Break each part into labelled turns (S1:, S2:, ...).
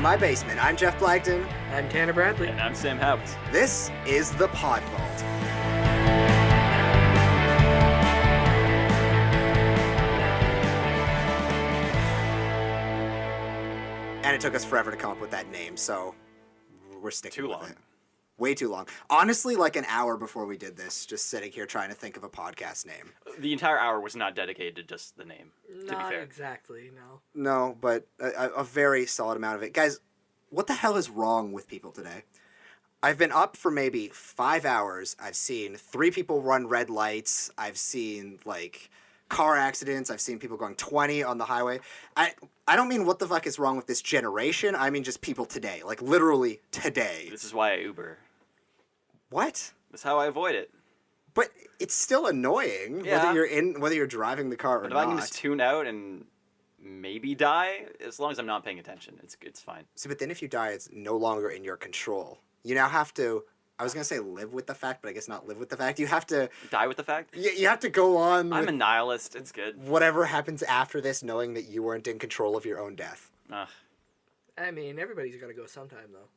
S1: my basement. I'm Jeff Blagden.
S2: I'm Tanner Bradley.
S3: And I'm Sam Houts.
S1: This is the Podvault. And it took us forever to come up with that name, so we're sticking with it. Way too long. Honestly, like an hour before we did this, just sitting here trying to think of a podcast name.
S3: The entire hour was not dedicated to just the name, to be
S2: Not
S3: fair.
S2: exactly, no.
S1: No, but a very solid amount of it. Guys, what the hell is wrong with people today? I've been up for maybe 5 hours. I've seen 3 people run red lights. I've seen, like, car accidents. I've seen people going 20 on the highway. I don't mean what the fuck is wrong with this generation. I mean just people today. Like, literally today.
S3: This is why I Uber.
S1: What?
S3: That's how I avoid it.
S1: But it's still annoying,
S3: Yeah.
S1: whether you're driving the car or
S3: But if
S1: not.
S3: I can just tune out and maybe die, as long as I'm not paying attention, it's fine.
S1: See, but then if you die, it's no longer in your control. You now have to, I was going to say live with the fact, but I guess not live with the fact. You have to...
S3: Die with the fact?
S1: You have to go on
S3: I'm
S1: with
S3: a nihilist. It's good.
S1: whatever happens after this, knowing that you weren't in control of your own death.
S3: Ugh.
S2: I mean, everybody's got to go sometime, though.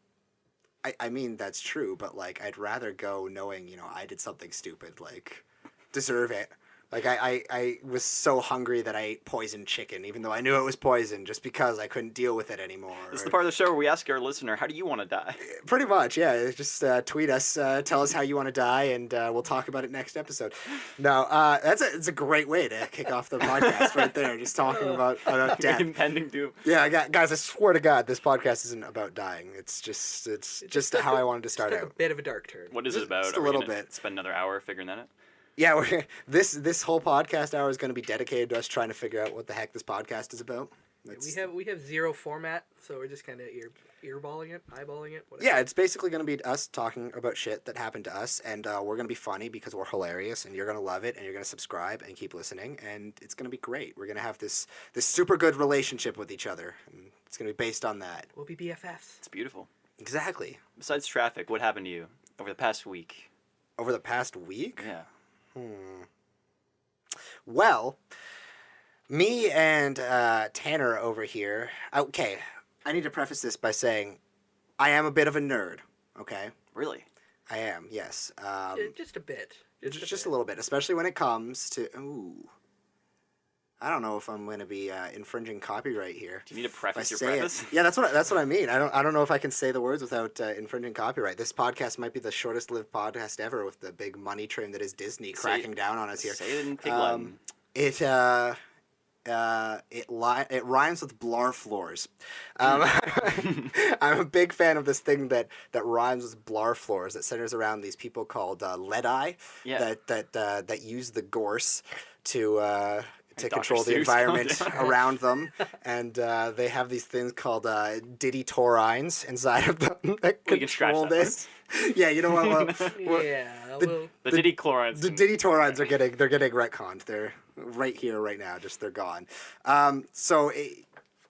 S1: I mean, that's true, but, like, I'd rather go knowing, I did something stupid, like, deserve it. Like, I was so hungry that I ate poisoned chicken, even though I knew it was poison, just because I couldn't deal with it anymore.
S3: This is the part of the show where we ask our listener, how do you want to die?
S1: Pretty much, yeah. Just tweet us, tell us how you want to die, and we'll talk about it next episode. No, it's a great way to kick off the podcast right there, just talking about death.
S3: Impending doom.
S1: Yeah, guys, I swear to God, this podcast isn't about dying. It's just how I wanted to start
S2: Took
S1: out.
S2: a bit of a dark turn.
S3: What is it about?
S1: Just a
S3: Are we
S1: little
S3: gonna
S1: bit.
S3: Spend another hour figuring that out?
S1: Yeah, this whole podcast hour is going to be dedicated to us trying to figure out what the heck this podcast is about.
S2: We have zero format, so we're just kind of eyeballing it, whatever.
S1: Yeah, it's basically going to be us talking about shit that happened to us, and we're going to be funny because we're hilarious, and you're going to love it, and you're going to subscribe and keep listening, and it's going to be great. We're going to have this super good relationship with each other, and it's going to be based on that.
S2: We'll be BFFs.
S3: It's beautiful.
S1: Exactly.
S3: Besides traffic, what happened to you over the past week?
S1: Over the past week?
S3: Yeah.
S1: Well, me and Tanner over here... Okay, I need to preface this by saying I am a bit of a nerd, okay?
S3: Really?
S1: I am, yes.
S2: Just a bit.
S1: Just a little bit, especially when it comes to... Ooh. I don't know if I'm going to be infringing copyright here.
S3: Do you need to preface your
S1: say
S3: preface?
S1: Yeah, that's what I mean. I don't know if I can say the words without infringing copyright. This podcast might be the shortest lived podcast ever, with the big money train that is Disney cracking down on us here.
S3: Say it in pig Latin.
S1: It rhymes with blar floors. I'm a big fan of this thing that rhymes with blar floors, that centers around these people called lead-eye,
S3: Yeah.
S1: that use the gorse to
S3: Dr.
S1: control the
S3: Seuss
S1: environment around them, and they have these things called diddy taurines inside of them that
S3: We can scratch
S1: control
S3: that
S1: this. Yeah, you know what?
S2: Yeah,
S1: the-
S3: The Diddy chlorides.
S1: The Diddy taurines are getting retconned. They're right here, right now. Just they're gone. I'm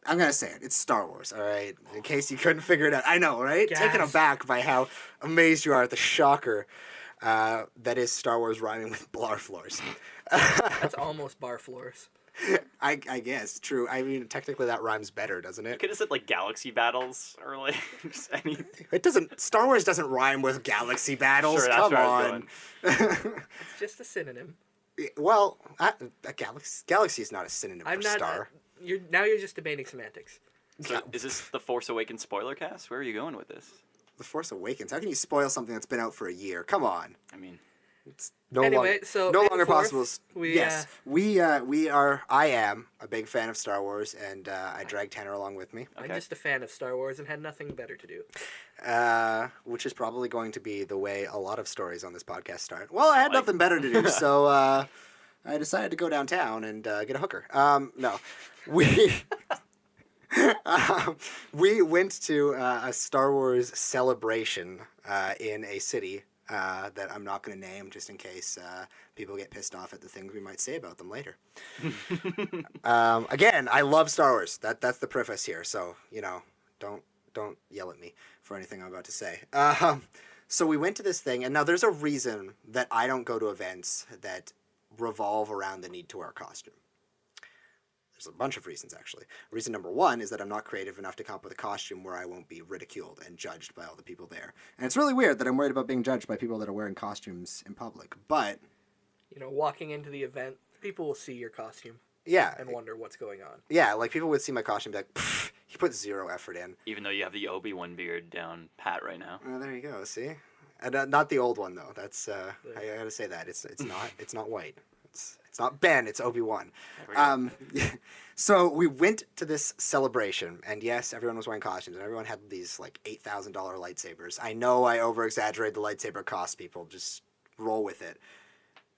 S1: gonna say it. It's Star Wars. All right. In case you couldn't figure it out, I know, right?
S2: Yes.
S1: Taken aback by how amazed you are at the shocker that is Star Wars rhyming with blar floors.
S2: that's almost bar floors.
S1: I guess true. I mean, technically that rhymes better, doesn't
S3: You
S1: it?
S3: could have said, like, galaxy battles, or, like, just any...
S1: It doesn't. Star Wars doesn't rhyme with galaxy battles.
S3: Sure, that's
S1: Come
S3: where I was
S1: on.
S2: It's just a synonym.
S1: Well, a galaxy is not a synonym
S2: I'm
S1: for
S2: not.
S1: star.
S2: You're just debating semantics.
S3: So, is this the Force Awakens spoiler cast? Where are you going with this?
S1: The Force Awakens. How can you spoil something that's been out for a year? Come on.
S3: I mean...
S1: It's
S2: Anyway, so
S1: no
S2: May the
S1: longer
S2: 4th,
S1: possible.
S2: we,
S1: Yes, we are. I am a big fan of Star Wars, and I dragged Tanner along with me,
S2: I'm
S3: Okay.
S2: just a fan of Star Wars and had nothing better to do.
S1: which is probably going to be the way a lot of stories on this podcast start. Well, I had
S3: Like-
S1: nothing better to do, so I decided to go downtown and get a hooker. No, we. We went to a Star Wars celebration in a city that I'm not going to name, just in case people get pissed off at the things we might say about them later. Again, I love Star Wars. That's the preface here, so don't yell at me for anything I'm about to say. So we went to this thing, and now there's a reason that I don't go to events that revolve around the need to wear a costume. There's a bunch of reasons, actually. Reason number one is that I'm not creative enough to come up with a costume where I won't be ridiculed and judged by all the people there. And it's really weird that I'm worried about being judged by people that are wearing costumes in public. But,
S2: You know, walking into the event, people will see your costume
S1: yeah.
S2: and wonder what's going on.
S1: Yeah, like people would see my costume and be like, he put zero effort in.
S3: Even though you have the Obi-Wan beard down pat right now.
S1: There you go, see? And not the old one, though. That's, I gotta say that. It's not white. It's not Ben, it's Obi-Wan. So we went to this celebration, and yes, everyone was wearing costumes, and everyone had these, like, $8,000 lightsabers. I know I over-exaggerate the lightsaber cost, people. Just roll with it.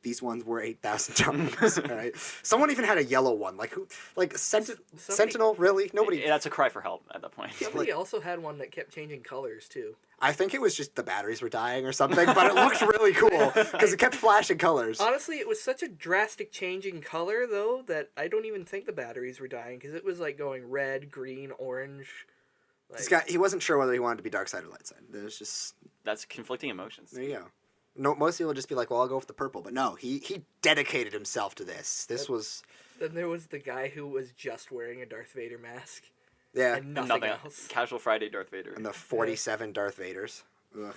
S1: These ones were $8,000, all right? Someone even had a yellow one. Like, who? Like, Sentinel, really? Nobody...
S3: That's a cry for help at that point.
S2: Somebody also had one that kept changing colors, too.
S1: I think it was just the batteries were dying or something, but it looked really cool because it kept flashing colors.
S2: Honestly, it was such a drastic change in color, though, that I don't even think the batteries were dying, because it was like going red, green, orange. Like...
S1: This guy, he wasn't sure whether he wanted to be dark side or light side. There's just...
S3: That's conflicting emotions.
S1: There you go. No, most people would just be like, well, I'll go with the purple. But no, he dedicated himself to this. This was...
S2: Then there was the guy who was just wearing a Darth Vader mask.
S1: Yeah.
S2: And nothing else.
S3: Casual Friday Darth Vader.
S1: And the 47 Darth Vaders. Ugh.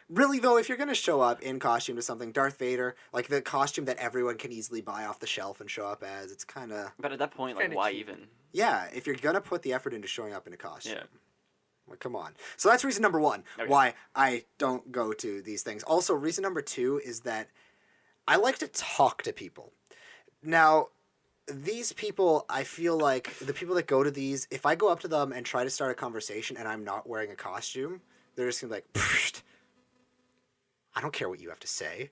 S1: Really, though, if you're going to show up in costume to something, Darth Vader, like the costume that everyone can easily buy off the shelf and show up as, it's kind of...
S3: But at that point, like, why even?
S1: Yeah, if you're going to put the effort into showing up in a costume.
S3: Yeah.
S1: Well, come on. So that's reason number one, why I don't go to these things. Also, reason number two is that I like to talk to people. Now... These people, I feel like, the people that go to these, if I go up to them and try to start a conversation and I'm not wearing a costume, they're just going to be like, Pfft, I don't care what you have to say.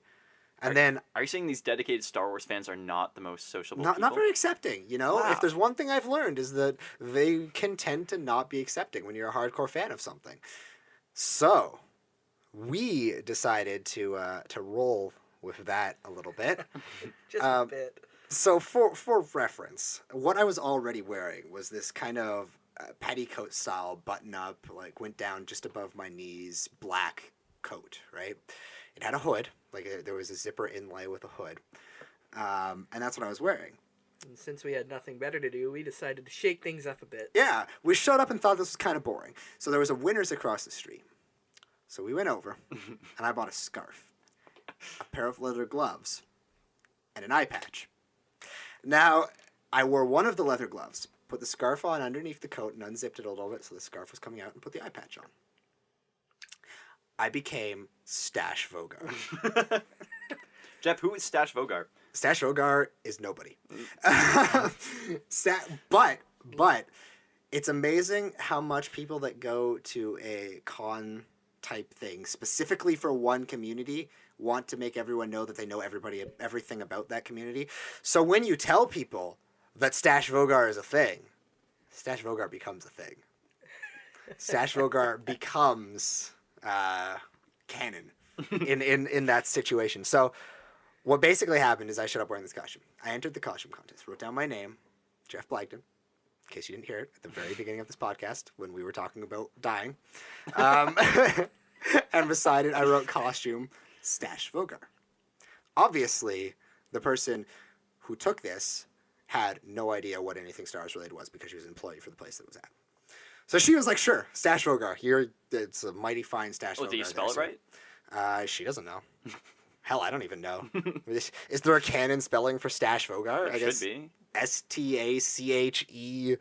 S1: And then...
S3: Are you saying these dedicated Star Wars fans are not the most sociable
S1: people? Not very accepting, you know?
S3: Wow.
S1: If there's one thing I've learned is that they can tend to not be accepting when you're a hardcore fan of something. So, we decided to roll with that a little bit.
S2: Just a bit.
S1: So for reference, what I was already wearing was this kind of petticoat style button up, like went down just above my knees, black coat, right? It had a hood, like there was a zipper inlay with a hood, and that's what I was wearing.
S2: And since we had nothing better to do, we decided to shake things up a bit.
S1: Yeah, we showed up and thought this was kind of boring. So there was a Winners across the street. So we went over, and I bought a scarf, a pair of leather gloves, and an eye patch. Now, I wore one of the leather gloves, put the scarf on underneath the coat, and unzipped it a little bit so the scarf was coming out, and put the eye patch on. I became Stache Voga'ar.
S3: Jeff, who is Stache Voga'ar?
S1: Stache Voga'ar is nobody. But it's amazing how much people that go to a con type thing specifically for one community want to make everyone know that they know everything about that community. So when you tell people that Stache Voga'ar is a thing, Stache Voga'ar becomes a thing. Stache Voga'ar becomes canon in that situation. So what basically happened is I showed up wearing this costume. I entered the costume contest, wrote down my name, Jeff Blagden, in case you didn't hear it at the very beginning of this podcast when we were talking about dying. And beside it, I wrote costume Stache Voga'ar. Obviously, the person who took this had no idea what anything Star Wars related was because she was an employee for the place that it was at. So she was like, sure, Stache Voga'ar. It's a mighty fine Stache Voga'ar.
S3: Oh, did you spell it right?
S1: She doesn't know. Hell, I don't even know. Is there a canon spelling for Stache Voga'ar?
S3: It should be.
S1: STACHEVOGA''AR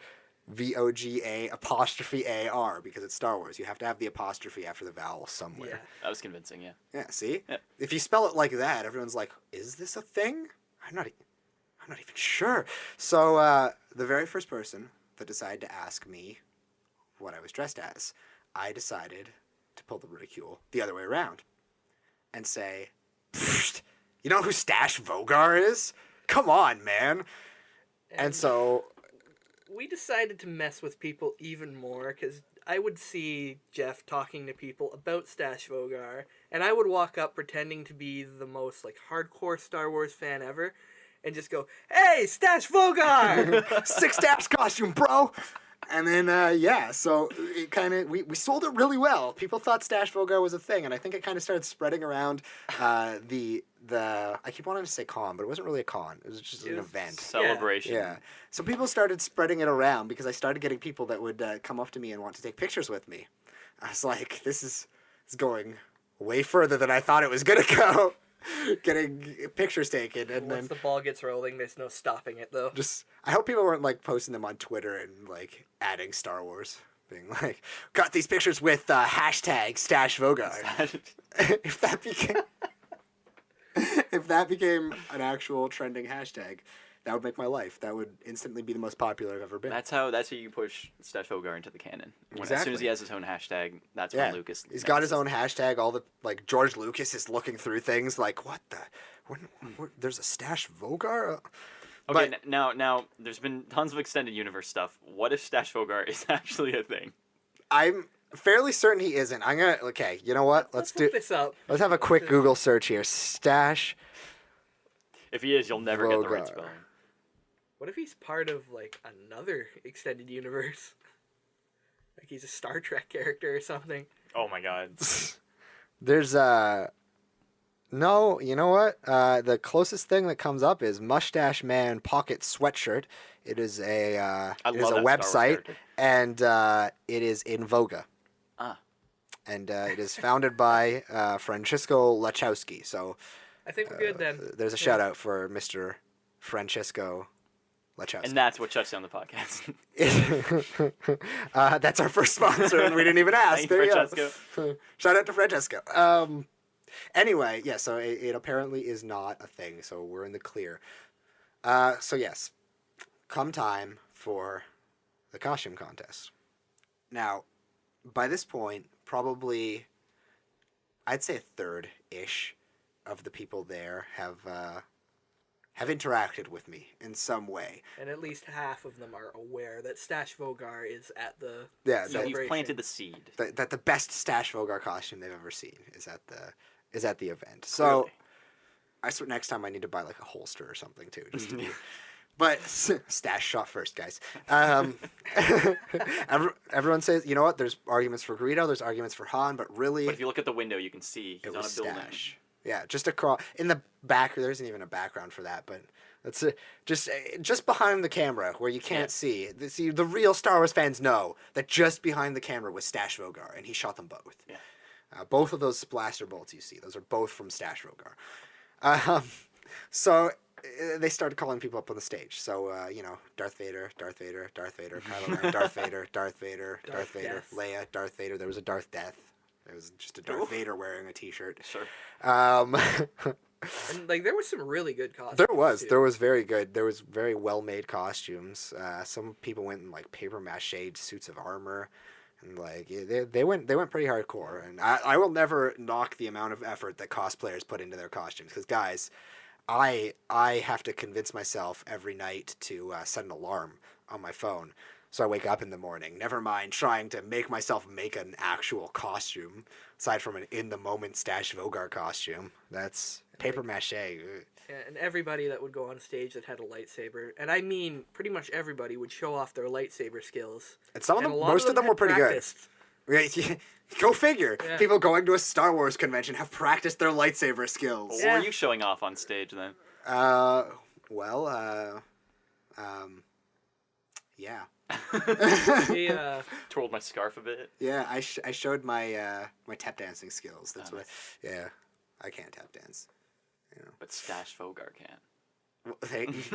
S1: because it's Star Wars. You have to have the apostrophe after the vowel somewhere.
S2: Yeah.
S3: That was convincing, yeah.
S1: Yeah, see?
S3: Yeah.
S1: If you spell it like that, everyone's like, is this a thing? I'm not even sure. So the very first person that decided to ask me what I was dressed as, I decided to pull the ridicule the other way around and say, you know who Stache Voga'ar is? Come on, man. And so...
S2: we decided to mess with people even more, because I would see Jeff talking to people about Stache Voga'ar, and I would walk up pretending to be the most, like, hardcore Star Wars fan ever, and just go, hey, Stache Voga'ar!
S1: Sick Stache costume, bro! And then, so it kind of, we sold it really well. People thought Stache Voga'ar was a thing, and I think it kind of started spreading around the I keep wanting to say con, but it wasn't really a con. It was just an event.
S3: Celebration.
S1: Yeah. So people started spreading it around because I started getting people that would come up to me and want to take pictures with me. I was like, this is going way further than I thought it was gonna go. Getting pictures taken, and
S2: Once the ball gets rolling, there's no stopping it, though.
S1: I hope people weren't like posting them on Twitter and like adding Star Wars, being like, got these pictures with hashtag Stache Voga'ar. If that became an actual trending hashtag, that would make my life. That would instantly be the most popular I've ever been.
S3: That's how you push Stache Voga'ar into the canon. As soon
S1: Exactly.
S3: as he has his own hashtag, that's when Lucas.
S1: He's got his own hashtag. All the like George Lucas is looking through things like, what the? There's a Stache Voga'ar.
S3: Okay,
S1: But-
S3: now there's been tons of extended universe stuff. What if Stache Voga'ar is actually a thing?
S1: I'm fairly certain he isn't. I'm gonna. Okay, you know what? Let's
S2: look this up.
S1: Let's have a quick Google search here. Stache.
S3: If he is, you'll never get the right
S1: Voga'ar.
S3: spelling.
S2: What if he's part of like another extended universe? Like he's a Star Trek character or something.
S3: Oh my god.
S1: There's no, you know what? The closest thing that comes up is Mustache Man Pocket Sweatshirt. It is a
S3: I
S1: it is
S3: love
S1: a
S3: that Star Wars
S1: website,
S3: character.
S1: and it is in Voga.
S3: Ah.
S1: And it is founded by Francisco Lachowski. So
S2: I think we're good then.
S1: there's a shout out for Mr. Francisco Lachowski.
S3: And that's what shuts down the podcast.
S1: That's our first sponsor, and we didn't even ask.
S3: Thank
S1: There you go.
S3: Francesco.
S1: Shout out to Francesco. Anyway, yeah, so it apparently is not a thing, so we're in the clear. So yes, come time for the costume contest. Now, by this point, probably, I'd say a third-ish of the people there have interacted with me in some way.
S2: And at least half of them are aware that Stache Voga'ar is at the
S1: Yeah,
S3: So
S1: that,
S3: you've
S2: celebration.
S3: planted the seed.
S1: that the best Stache Voga'ar costume they've ever seen is at the event. So
S3: Clearly.
S1: I swear next time I need to buy like a holster or something too, just to be. But Stache shot first, guys. Everyone says, you know what? There's arguments for Greedo, there's arguments for Han, but really,
S3: But if you look at the window, you can see
S1: it
S3: he's on
S1: was
S3: a building.
S1: Stache. Yeah, just across in the back. There isn't even a background for that, but that's just behind the camera where you can't see. See, the real Star Wars fans know that just behind the camera was Stache Voga'ar, and he shot them both.
S3: Yeah.
S1: Both of those blaster bolts you see, those are both from Stache Voga'ar. So they started calling people up on the stage. So Darth Vader, Kylo Ren, Darth Vader, Darth Vader, Darth Vader,
S2: Death.
S1: Leia, Darth Vader. There was a Darth Death. There was just a Darth Vader wearing a T-shirt.
S3: Sure.
S2: And like there was some really good costumes. too.
S1: There was very good. There was very well made costumes. Some people went in like paper mache suits of armor, and like they went pretty hardcore. And I will never knock the amount of effort that cosplayers put into their costumes, because guys, I have to convince myself every night to set an alarm on my phone so I wake up in the morning. Never mind trying to make myself make an actual costume, aside from an in the moment Stache Voga'ar costume. That's paper mache.
S2: And everybody that would go on stage that had a lightsaber, and I mean pretty much everybody, would show off their lightsaber skills.
S1: And some of
S2: And
S1: them,
S2: a lot
S1: most of them
S2: had
S1: were pretty
S2: practiced.
S1: good. Go figure.
S2: Yeah.
S1: People going to a Star Wars convention have practiced their lightsaber skills.
S3: What
S2: Yeah.
S3: were you showing off on stage then?
S1: Yeah.
S2: The,
S3: Twirled my scarf a bit.
S1: Yeah, I showed my my tap dancing skills. That's
S3: Oh,
S1: what. Yeah, I can't tap dance.
S3: But Stache Voga'ar can.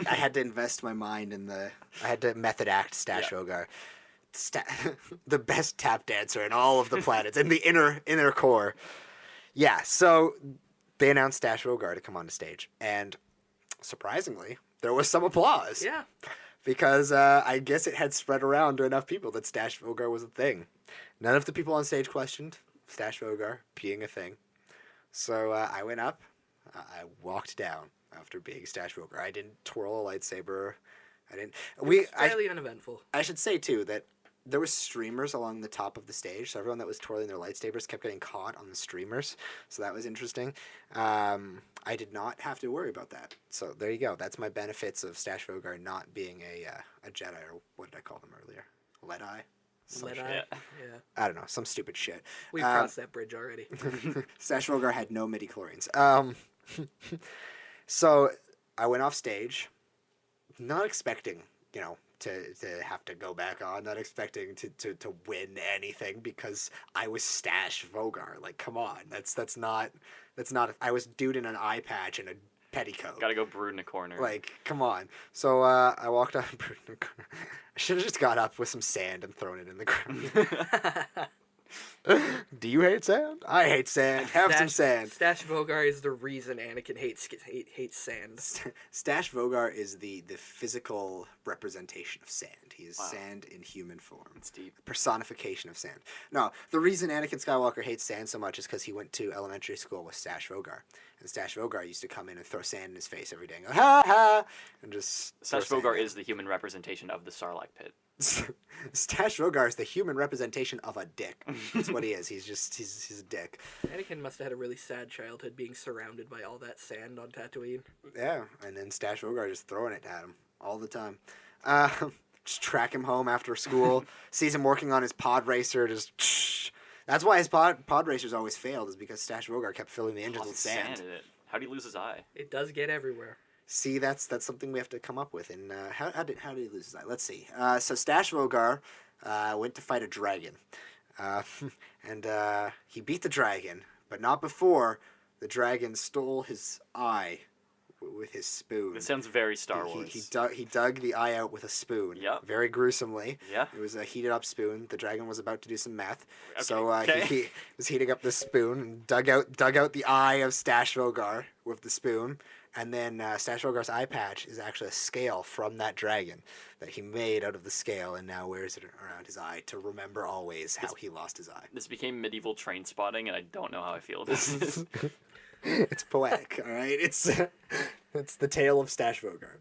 S1: I had to invest my mind in I had to method act Stache Voga'ar. The best tap dancer in all of the planets, in the inner core. Yeah, so they announced Stache Voga'ar to come on the stage, and surprisingly, there was some applause.
S2: yeah.
S1: Because I guess it had spread around to enough people that Stache Voga'ar was a thing. None of the people on stage questioned Stache Voga'ar being a thing. So I went up. I walked down after being Stache Voga'ar. I didn't twirl a lightsaber. I didn't.
S2: It's fairly uneventful.
S1: I should say too that there was streamers along the top of the stage, so everyone that was twirling their lightsabers kept getting caught on the streamers. So that was interesting. I did not have to worry about that. So there you go. That's my benefits of Stache Voga'ar not being a Jedi, or what did I call them earlier? Lead-eye? Some
S2: Lead
S1: shit.
S2: eye.
S3: Yeah.
S2: Yeah.
S1: I don't know. Some stupid shit.
S2: We've crossed that bridge already.
S1: Stache Voga'ar had no midi-chlorians. So I went off stage, not expecting, to have to go back on, not expecting to win anything because I was Stache Voga'ar. Like, come on, that's not. I was dude in an eye patch and a petticoat.
S3: Gotta go brood in a corner.
S1: Like, come on. So I walked up. I should have just got up with some sand and thrown it in the ground. Do you hate sand? I hate sand. Have some sand.
S2: Stache Voga'ar is the reason Anakin hates sand.
S1: Stache Voga'ar is the physical representation of sand. He is sand in human form.
S3: It's deep.
S1: Personification of sand. No, the reason Anakin Skywalker hates sand so much is because he went to elementary school with Stache Voga'ar. And Stache Voga'ar used to come in and throw sand in his face every day and go, ha ha! And just.
S3: Stache Voga'ar is the human representation of the Sarlacc pit.
S1: Stache Voga'ar is the human representation of a dick. That's what he is. He's a dick.
S2: Anakin must have had a really sad childhood being surrounded by all that sand on Tatooine.
S1: Yeah, and then Stache Voga'ar just throwing it at him all the time. Just track him home after school. Sees him working on his pod racer. Just that's why his pod racers always failed, is because Stache Voga'ar kept filling the engines with sand.
S3: In it. How do you lose his eye?
S2: It does get everywhere.
S1: See, that's something we have to come up with. And how did he lose his eye? Let's see. So Stache Voga'ar went to fight a dragon, and he beat the dragon, but not before the dragon stole his eye with his spoon.
S3: This sounds very Star Wars.
S1: He dug the eye out with a spoon.
S3: Yep.
S1: Very gruesomely.
S3: Yeah.
S1: It was a heated up spoon. The dragon was about to do some meth.
S3: Okay.
S1: So he was heating up the spoon and dug out the eye of Stache Voga'ar with the spoon. And then Stache Voga'ar's eye patch is actually a scale from that dragon that he made out of the scale and now wears it around his eye to remember always how he lost his eye.
S3: This became medieval train spotting, and I don't know how I feel about this.
S1: It's poetic, all right? It's the tale of Stache Voga'ar.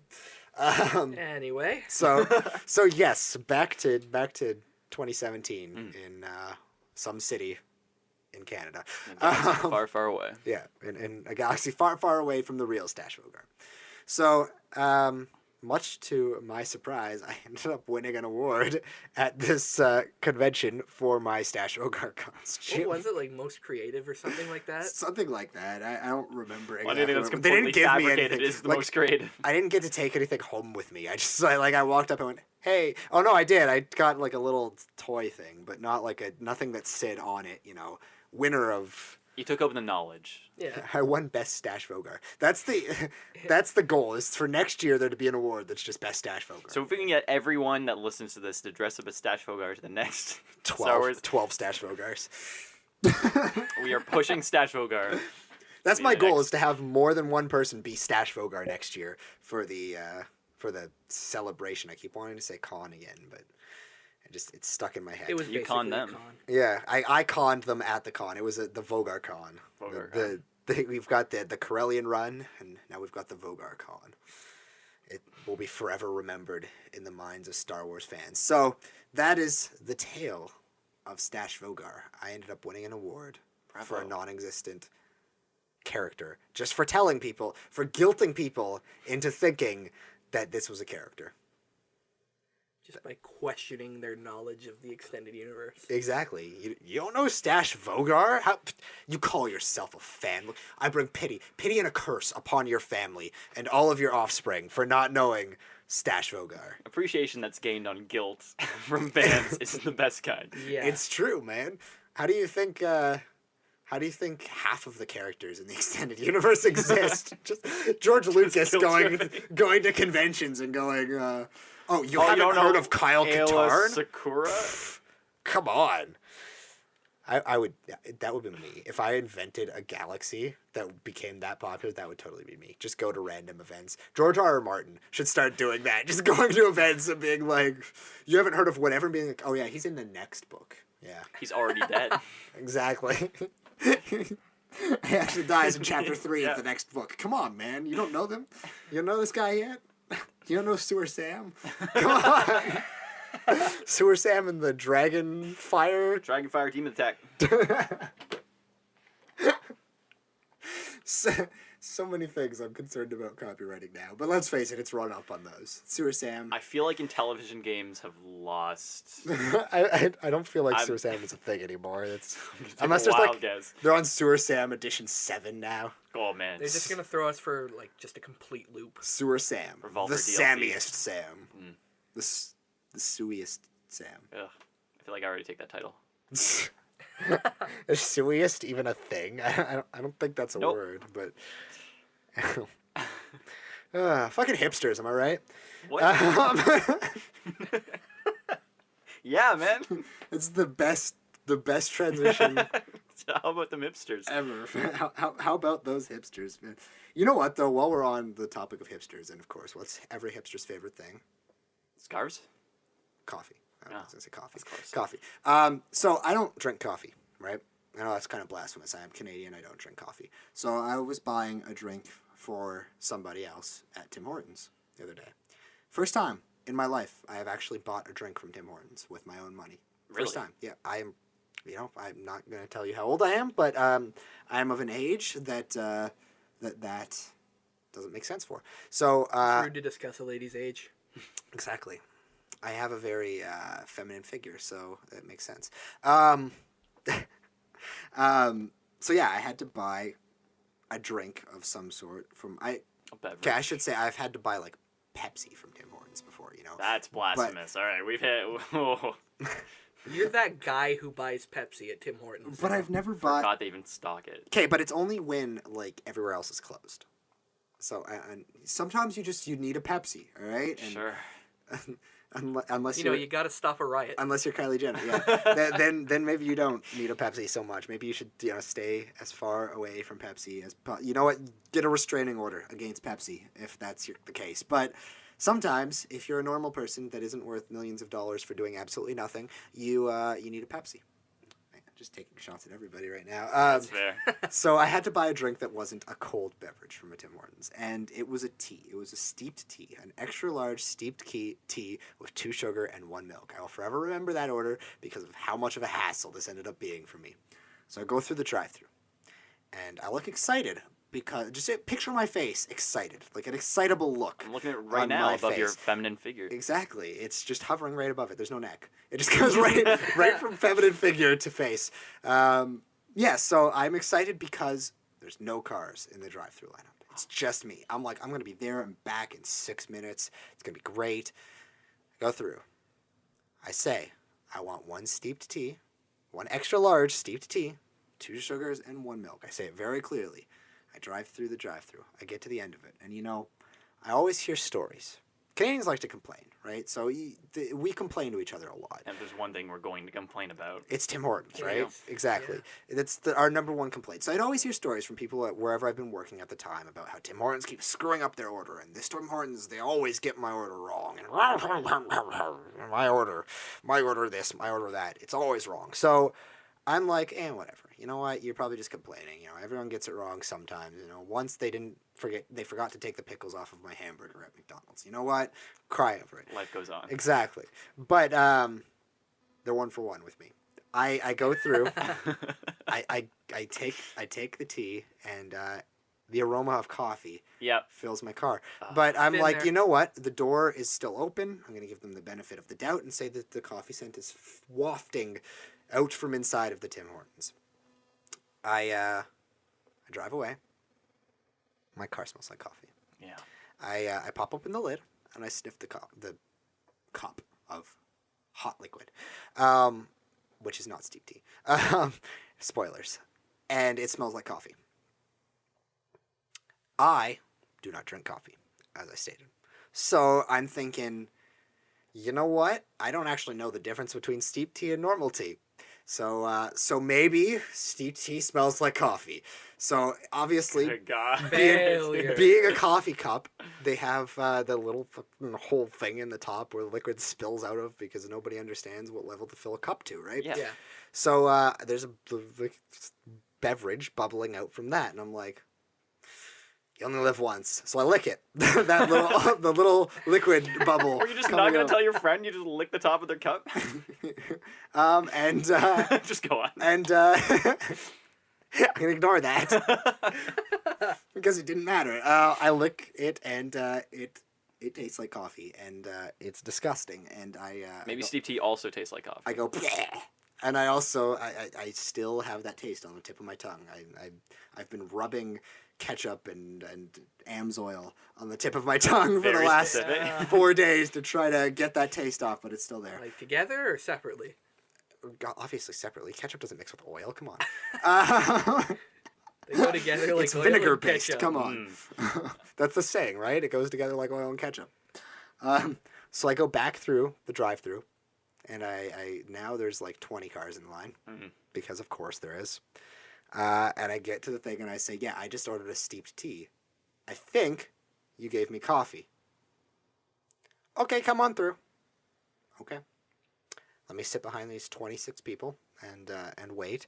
S2: Anyway.
S1: So yes, back to 2017 in some city in Canada.
S3: Far, far away.
S1: Yeah, in a galaxy far, far away from the real Stache Voga'ar. So, much to my surprise, I ended up winning an award at this convention for my Stache Voga'ar costume.
S2: What was it, like most creative or something like that?
S1: Something like that. I don't remember exactly.
S3: Well, I think that's
S1: they
S3: completely
S1: didn't give me
S3: fabricated.
S1: anything.
S3: It is the most creative.
S1: I didn't get to take anything home with me. I just I walked up and went, "Hey!" Oh no, I did. I got like a little toy thing, but not like nothing that said on it. Winner of.
S3: You took over the knowledge.
S2: Yeah.
S1: I won Best Stache Voga'ar. That's the goal. Is for next year there to be an award that's just Best Stache Voga'ar.
S3: So if we can get everyone that listens to this to dress up as Stache Voga'ar to the next
S1: 12
S3: Star Wars,
S1: Stache Voga'ars.
S3: we are pushing Stache Voga'ar.
S1: That's
S3: Be
S1: my
S3: the
S1: goal:
S3: next-
S1: is to have more than one person be Stache Voga'ar next year for the celebration. I keep wanting to say con again, but it's stuck in my head.
S2: It was
S3: You
S2: basically
S3: conned
S2: a
S3: them.
S2: con.
S1: Yeah, I conned them at the con. It was the Voga'ar con.
S3: Voga'ar
S1: We've got the Corellian run, and now we've got the Voga'ar con. It will be forever remembered in the minds of Star Wars fans. So that is the tale of Stache Voga'ar. I ended up winning an award for a
S3: Bravo.
S1: non-existent character, just for telling people, for guilting people into thinking that this was a character.
S2: Just by questioning their knowledge of the extended universe.
S1: Exactly. You don't know Stache Voga'ar? How you call yourself a fan? Look, I bring pity and a curse upon your family and all of your offspring for not knowing Stache Voga'ar.
S3: Appreciation that's gained on guilt from fans is the best kind.
S2: Yeah.
S1: It's true, man. How do you think half of the characters in the extended universe exist? Just George Lucas going to conventions and going, you haven't heard of Kyle
S3: Aayla
S1: Katarn?
S3: Sakura?
S1: Come on. I would. That would be me. If I invented a galaxy that became that popular, that would totally be me. Just go to random events. George R.R. Martin should start doing that. Just going to events and being like, you haven't heard of whatever, and being like, oh yeah, he's in the next book. Yeah.
S3: He's already dead.
S1: Exactly. He actually dies in chapter 3
S3: Yeah.
S1: of the next book. Come on, man. You don't know them? You don't know this guy yet? You don't know Sewer Sam? Come on. Sewer Sam and the Dragon Fire.
S3: Dragonfire Demon Attack.
S1: So many things I'm concerned about copywriting now. But let's face it, it's run up on those. Sewer Sam.
S3: I feel like in television games have lost.
S1: I don't feel like
S3: I'm-
S1: Sewer Sam is a thing anymore. It's
S3: Take
S1: unless
S3: a
S1: there's
S3: wild
S1: like
S3: guess.
S1: they're on Sewer Sam Edition 7 now.
S3: Oh man.
S2: They're just gonna throw us for like just a complete loop.
S1: Sewer Sam,
S3: Revolver
S1: the
S3: DLC.
S1: Sammiest Sam,
S3: Mm.
S1: the Suiest Sam.
S3: Ugh. I feel like I already take that title.
S1: Is Suiest even a thing? I don't think that's a
S3: Nope.
S1: word, but fucking hipsters, am I right?
S3: What? Yeah, man.
S1: It's the best transition
S3: How about the hipsters?
S1: ever. How about those hipsters, man? You know what though? While we're on the topic of hipsters, and of course, what's every hipster's favorite thing?
S3: Scarves?
S1: Coffee. I
S3: Oh,
S1: was gonna say coffee.
S3: that's close.
S1: Coffee. So I don't drink coffee, right? I know that's kind of blasphemous. I am Canadian. I don't drink coffee. So I was buying a drink for somebody else at Tim Hortons the other day. First time in my life I have actually bought a drink from Tim Hortons with my own money. First
S3: Really?
S1: time. Yeah, I am. You know, I'm not gonna tell you how old I am, but I am of an age that that doesn't make sense for. So
S2: Rude to discuss a lady's age.
S1: exactly. I have a very feminine figure, so that makes sense. So yeah, I had to buy a drink of some sort from
S3: A beverage.
S1: Okay, I should say I've had to buy like Pepsi from Tim Hortons before, you know.
S3: That's blasphemous. All right, we've hit. Oh,
S2: You're that guy who buys Pepsi at Tim Hortons.
S1: But I've never bought.
S3: forgot they even stock it.
S1: Okay, but it's only when like everywhere else is closed. So and sometimes you need a Pepsi, all right? And,
S3: Sure.
S1: Unless
S2: You know, you gotta stop a riot.
S1: unless you're Kylie Jenner, yeah. then maybe you don't need a Pepsi so much. Maybe you should stay as far away from Pepsi as you know what? Get a restraining order against Pepsi if that's the case. But sometimes, if you're a normal person that isn't worth millions of dollars for doing absolutely nothing, you need a Pepsi. Just taking shots at everybody right now.
S3: That's fair.
S1: So I had to buy a drink that wasn't a cold beverage from a Tim Hortons, and it was a tea. It was a steeped tea, an extra large steeped tea with 2 sugar and 1 milk. I will forever remember that order because of how much of a hassle this ended up being for me. So I go through the drive-thru, and I look excited because just picture my face, excited, like an excitable look.
S3: I'm looking at it right
S1: on
S3: now
S1: my
S3: above your
S1: face.
S3: feminine figure.
S1: Exactly. It's just hovering right above it. There's no neck. It just goes right from feminine figure to face. Yeah, so I'm excited because there's no cars in the drive-thru lineup. It's just me. I'm like, I'm going to be there and back in 6 minutes. It's going to be great. I go through. I say, I want 1 steeped tea, 1 extra large steeped tea, 2 sugars, and 1 milk. I say it very clearly. I drive through the drive-thru. I get to the end of it. And, you know, I always hear stories. Canadians like to complain, right? So we complain to each other a lot.
S3: And if there's one thing we're going to complain about,
S1: It's Tim Hortons,
S2: Yeah.
S1: right? Exactly. That's our number one complaint. So I'd always hear stories from people at wherever I've been working at the time about how Tim Hortons keeps screwing up their order, and this Tim Hortons, they always get my order wrong, and my order this, my order that. It's always wrong. So I'm like, whatever. You know what? You're probably just complaining. You know, everyone gets it wrong sometimes. You know, once they forgot to take the pickles off of my hamburger at McDonald's. You know what? Cry over it.
S3: life goes on.
S1: Exactly. But they're 1 for 1 with me. I go through. I take the tea, and the aroma of coffee
S3: Yep.
S1: fills my car. But I'm
S2: Been
S1: like,
S2: there.
S1: you know what? The door is still open. I'm gonna give them the benefit of the doubt and say that the coffee scent is wafting out from inside of the Tim Hortons. I drive away. My car smells like coffee.
S3: Yeah.
S1: I pop open the lid and I sniff the cup of hot liquid, which is not steep tea. Spoilers. And it smells like coffee. I do not drink coffee, as I stated. So I'm thinking, you know what? I don't actually know the difference between steep tea and normal tea. So maybe steep tea smells like coffee. So obviously,
S3: Good God.
S2: Failure.
S1: being a coffee cup, they have the little fucking whole thing in the top where the liquid spills out of because nobody understands what level to fill a cup to, right?
S3: Yeah.
S2: Yeah.
S1: So there's a beverage bubbling out from that, and I'm like, you only live once. So I lick it. That little the little liquid bubble.
S3: Are you just
S1: coming
S3: not gonna
S1: out.
S3: tell your friend you just lick the top of their cup?
S1: And
S3: Just go on.
S1: and I'm gonna ignore that because it didn't matter. I lick it and it tastes like coffee and it's disgusting. And
S3: Maybe steep tea also tastes like coffee.
S1: I go, bleh. And I also I still have that taste on the tip of my tongue. I've been rubbing ketchup and Amsoil on the tip of my tongue for the
S3: Very
S1: last
S3: specific.
S1: 4 days to try to get that taste off, but it's still there.
S2: Like together or separately?
S1: Obviously separately. Ketchup doesn't mix with oil. Come on.
S2: They go together like
S1: It's
S2: oil
S1: vinegar
S2: and
S1: based.
S2: ketchup.
S1: Come on. That's the saying, right? It goes together like oil and ketchup. So I go back through the drive-through, and I now there's like 20 cars in line, because of course there is. And I get to the thing and I say, yeah, I just ordered a steeped tea. I think you gave me coffee. Okay, come on through. Okay. Let me sit behind these 26 people and wait.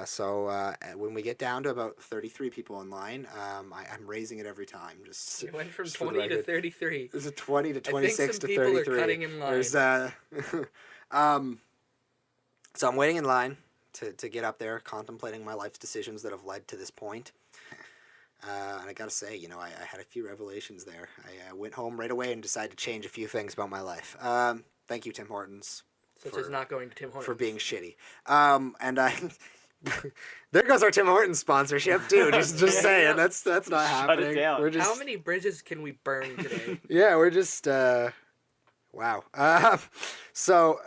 S1: So when we get down to about 33 people in line, I'm raising it every time.
S2: You went from
S1: just for the
S2: 20 to
S1: record.
S2: 33.
S1: There's a 20 to
S2: I
S1: 26
S2: think some
S1: to
S2: people
S1: 33.
S2: are cutting in line.
S1: There's so I'm waiting in line to get up there, contemplating my life's decisions that have led to this point. And I gotta say, I had a few revelations there. I went home right away and decided to change a few things about my life. Thank you, Tim Hortons.
S2: Such as not going to Tim Hortons.
S1: For being shitty. And I... there goes our Tim Hortons sponsorship, too. Just saying. That's not
S3: Shut
S1: happening.
S3: it down.
S1: We're just...
S2: How many bridges can we burn today?
S1: Yeah, we're just... Wow. So...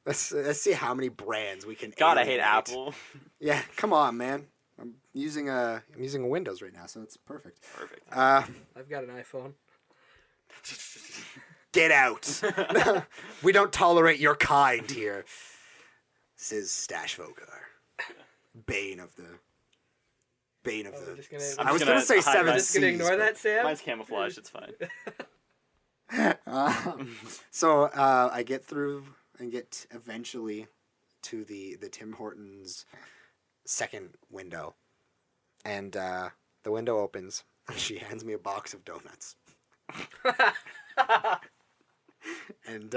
S1: Let's see how many brands we can.
S3: God, I hate
S1: alienate.
S3: Apple.
S1: Yeah, come on, man. I'm using a Windows right now, so it's perfect.
S3: Perfect.
S2: I've got an iPhone.
S1: Get out. We don't tolerate your kind here. Says Stache Voga'ar. Bane of the.
S2: We're just gonna-
S1: I was gonna say
S3: hide
S1: seven
S3: mine.
S2: Just gonna
S1: C's,
S2: ignore
S1: but-
S2: that, Sam?
S3: Mine's camouflage. It's fine.
S1: So I get through and get eventually to the Tim Hortons second window, and the window opens. She hands me a box of donuts, and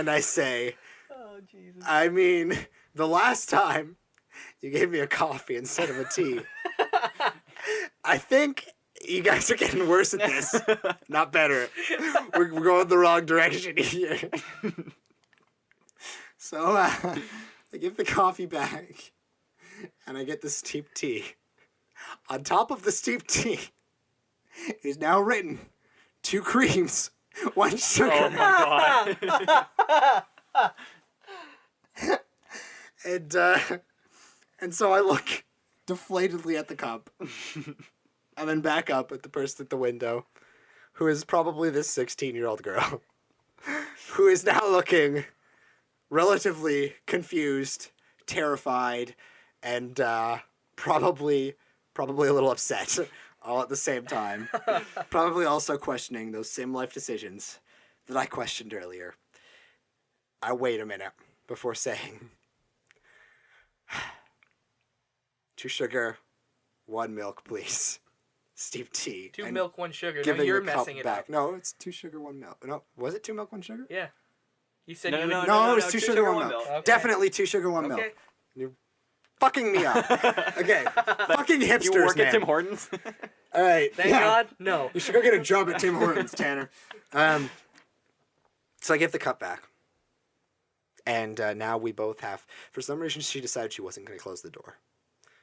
S1: I say,
S2: Oh, Jesus.
S1: I mean, the last time you gave me a coffee instead of a tea, I think you guys are getting worse at this, not better. We're going the wrong direction here. So I give the coffee back, and I get the steeped tea. On top of the steeped tea is now written 2 creams, 1 sugar.
S3: Oh my god.
S1: And so I look deflatedly at the cup, and then back up at the person at the window, who is probably this 16-year-old girl, who is now looking relatively confused, terrified, and probably a little upset all at the same time. Probably also questioning those same life decisions that I questioned earlier. I wait a minute before saying, 2 sugar, 1 milk, please. Steeped tea.
S2: 2
S1: And
S2: milk, 1 sugar. No,
S1: giving
S2: you're
S1: the cup
S2: messing it
S1: back.
S2: up.
S1: No, it's 2 sugar, 1 milk. No, was it 2 milk, 1 sugar?
S2: Yeah. You said
S3: No,
S2: you
S3: no,
S2: would...
S1: No, it was 2 sugar, 1 milk.
S2: Okay.
S1: Definitely 2 sugar, 1 milk.
S2: Okay.
S1: You're fucking me up. Okay. Fucking hipsters,
S3: You work
S1: man.
S3: at Tim Hortons?
S1: All right.
S2: Thank God, no.
S1: You should go get a job at Tim Hortons, Tanner. So I give the cup back. And now we both have... For some reason, she decided she wasn't going to close the door.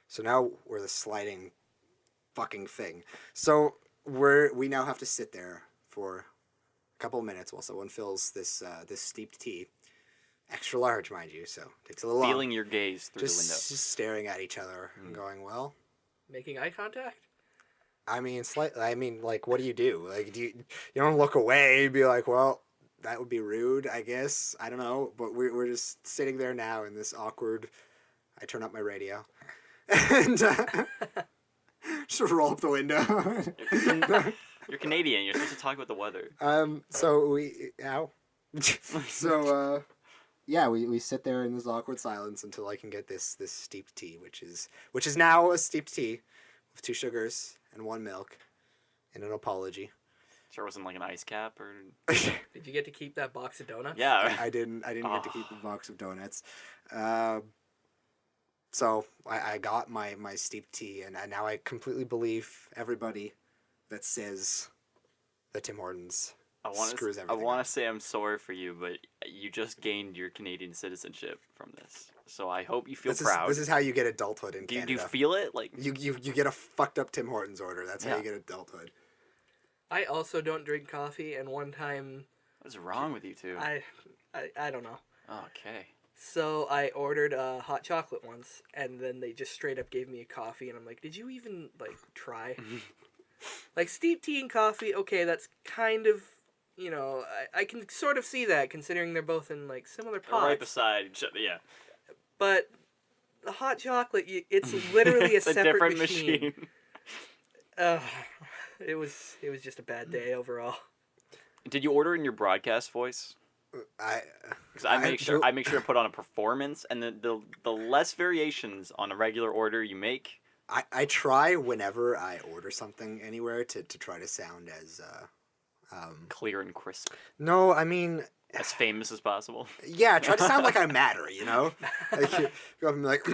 S1: So now we're the sliding fucking thing. So we now have to sit there for a couple of minutes while someone fills this steeped tea. Extra large, mind you, so it takes a little
S3: Feeling
S1: long.
S3: your gaze through
S1: Just,
S3: the window.
S1: just staring at each other and going, well...
S2: Making eye contact?
S1: I mean, like, what do you do? Like, you don't look away and be like, well, that would be rude, I guess. I don't know. But we're just sitting there now in this awkward... I turn up my radio. And just roll up the window.
S3: You're Canadian. You're supposed to talk about the weather.
S1: Yeah, we sit there in this awkward silence until I can get this steeped tea, which is now a steeped tea with 2 sugars and 1 milk, and an apology.
S3: Sure wasn't like an ice cap or...
S2: Did you get to keep that box of donuts?
S3: Yeah.
S1: I didn't get to keep the box of donuts. So I got my steeped tea, and now I completely believe everybody that says that Tim Hortons screws
S3: I
S1: everything
S3: want
S1: up.
S3: to say I'm sorry for you, but you just gained your Canadian citizenship from this. So I hope you feel proud.
S1: This is how you get adulthood in Canada.
S3: Do you feel it? Like
S1: You get a fucked up Tim Hortons order. That's how you get adulthood.
S2: I also don't drink coffee, and one time
S3: what's wrong with you two?
S2: I don't know.
S3: Okay.
S2: So I ordered a hot chocolate once, and then they just straight up gave me a coffee, and I'm like, did you even like try? Like steeped tea and coffee, okay, that's kind of, you know, I can sort of see that considering they're both in like similar pots.
S3: Right beside each other, yeah.
S2: But the hot chocolate, it's literally
S3: It's
S2: a separate
S3: different
S2: machine. It was just a bad day overall.
S3: Did you order in your broadcast voice? Because I make sure to put on a performance, and the less variations on a regular order you make.
S1: I try whenever I order something anywhere to try to sound as
S3: Clear and crisp.
S1: No, I mean
S3: As famous as possible.
S1: Yeah, try to sound like I matter, you know? Like, you go up and be like,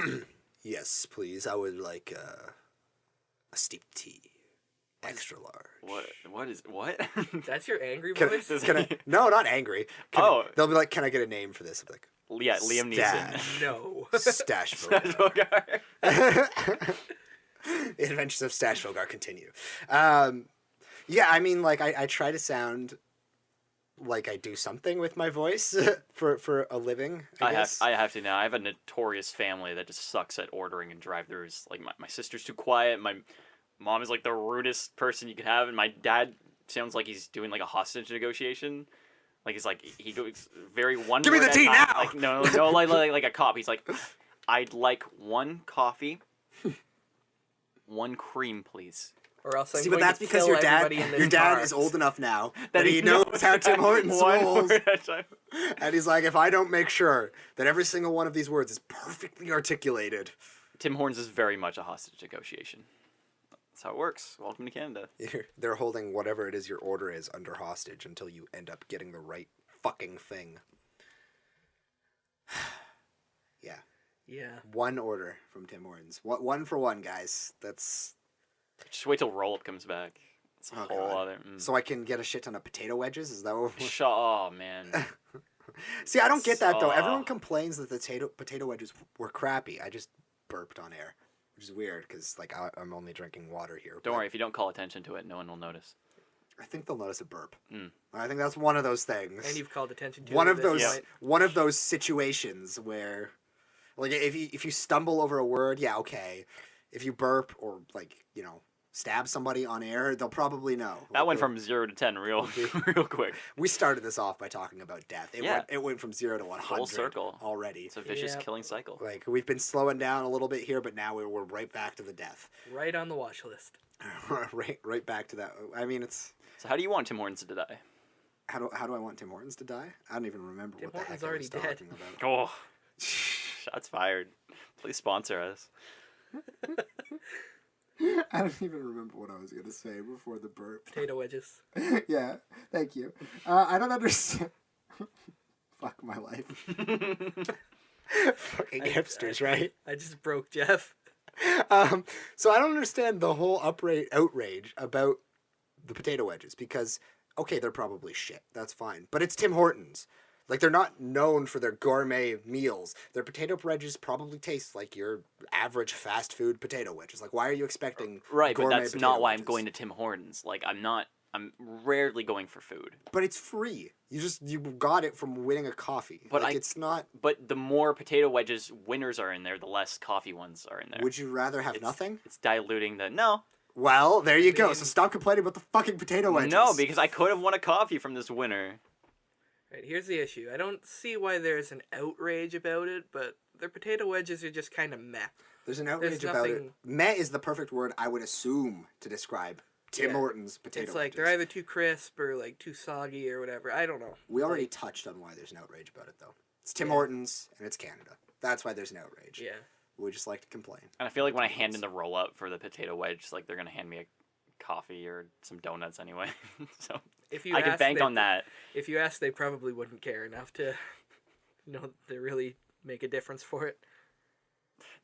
S1: yes, please, I would like a steeped tea. Extra large.
S3: What?
S2: That's your angry
S1: Can,
S2: voice?
S1: no, not angry. They'll be like, can I get a name for this? I'm like,
S3: Yeah, Liam Neeson.
S2: No.
S1: Stache
S3: Stache
S1: Voga'ar.
S3: Voga'ar.
S1: The Adventures of Stache Voga'ar continue. Yeah, I mean, like, I try to sound like I do something with my voice for a living, I guess.
S3: I have to now. I have a notorious family that just sucks at ordering and drive-thrus. Like, my sister's too quiet. My mom is, like, the rudest person you could have. And my dad sounds like he's doing, like, a hostage negotiation. Like, he's like, he goes very one
S1: Give me the tea now!
S3: Like, no, like a cop. He's like, I'd like one coffee, one cream, please.
S2: Or else I'm
S1: See,
S2: going
S1: but that's
S2: to
S1: because
S2: kill everybody in this
S1: your dad
S2: car.
S1: is old enough now that he knows how Tim Hortons rolls. And he's like, if I don't make sure that every single one of these words is perfectly articulated.
S3: Tim Hortons is very much a hostage negotiation. That's how it works. Welcome to Canada.
S1: They're holding whatever it is your order is under hostage until you end up getting the right fucking thing. Yeah.
S2: Yeah.
S1: One order from Tim Hortons. One for one, guys. That's...
S3: Just wait till roll-up comes back. It's a whole
S1: God.
S3: other...
S1: So I can get a shit ton of potato wedges? Is that what...
S3: Oh, man.
S1: See, I don't get that, though. Everyone complains that the potato wedges were crappy. I just burped on air, which is weird, because like, I'm only drinking water here.
S3: Don't worry, if you don't call attention to it, no one will notice.
S1: I think they'll notice a burp.
S3: Mm.
S1: I think that's one of those things.
S2: And you've called attention to
S1: one
S2: it
S1: of
S2: at
S1: those
S2: this point.
S1: one of those situations where, like, if you stumble over a word, yeah, okay. If you burp or, like, you know, stab somebody on air, they'll probably know.
S3: That went from 0 to 10 real quick.
S1: We started this off by talking about death. It went from 0 to 100
S3: Full circle
S1: already.
S3: It's a vicious killing cycle.
S1: Like, we've been slowing down a little bit here, but now we're right back to the death.
S2: Right on the watch list.
S1: right back to that. I mean, it's...
S3: So how do you want Tim Hortons to die?
S1: How do I want Tim Hortons to die? I don't even remember
S2: Tim
S1: what the
S2: Hortons
S1: heck I
S2: already
S1: was
S2: dead.
S1: talking about.
S3: Oh, shots fired. Please sponsor us.
S1: I don't even remember what I was going to say before the burp.
S2: Potato wedges.
S1: Yeah, thank you. I don't understand. Fuck my life. Fucking hipsters, right?
S2: I just broke Jeff.
S1: So I don't understand the whole outrage about the potato wedges because, okay, they're probably shit. That's fine. But it's Tim Hortons. Like, they're not known for their gourmet meals. Their potato wedges probably taste like your average fast food potato wedges. Like, why are you expecting
S3: Right, but that's not why I'm
S1: wedges?
S3: going to Tim Hortons. Like, I'm rarely going for food.
S1: But it's free. You got it from winning a coffee.
S3: But
S1: like, it's not...
S3: But the more potato wedges winners are in there, the less coffee ones are in there.
S1: Would you rather have nothing?
S3: It's diluting the... No.
S1: Well, there you go. So stop complaining about the fucking potato wedges.
S3: No, because I could have won a coffee from this winner.
S2: Right, here's the issue. I don't see why there's an outrage about it, but their potato wedges are just kind of meh.
S1: There's an outrage about it. Meh is the perfect word I would assume to describe Tim Hortons potato wedges.
S2: It's like they're either too crisp or like too soggy or whatever. I don't know.
S1: We already touched on why there's an outrage about it, though. It's Tim Hortons and it's Canada. That's why there's an outrage.
S2: Yeah.
S1: We just like to complain.
S3: And I feel like when I hand in the roll-up for the potato wedge, like they're going to hand me a coffee or some donuts anyway. So
S2: if you
S3: I could bank on that.
S2: If you ask, they probably wouldn't care enough to, to really make a difference for it.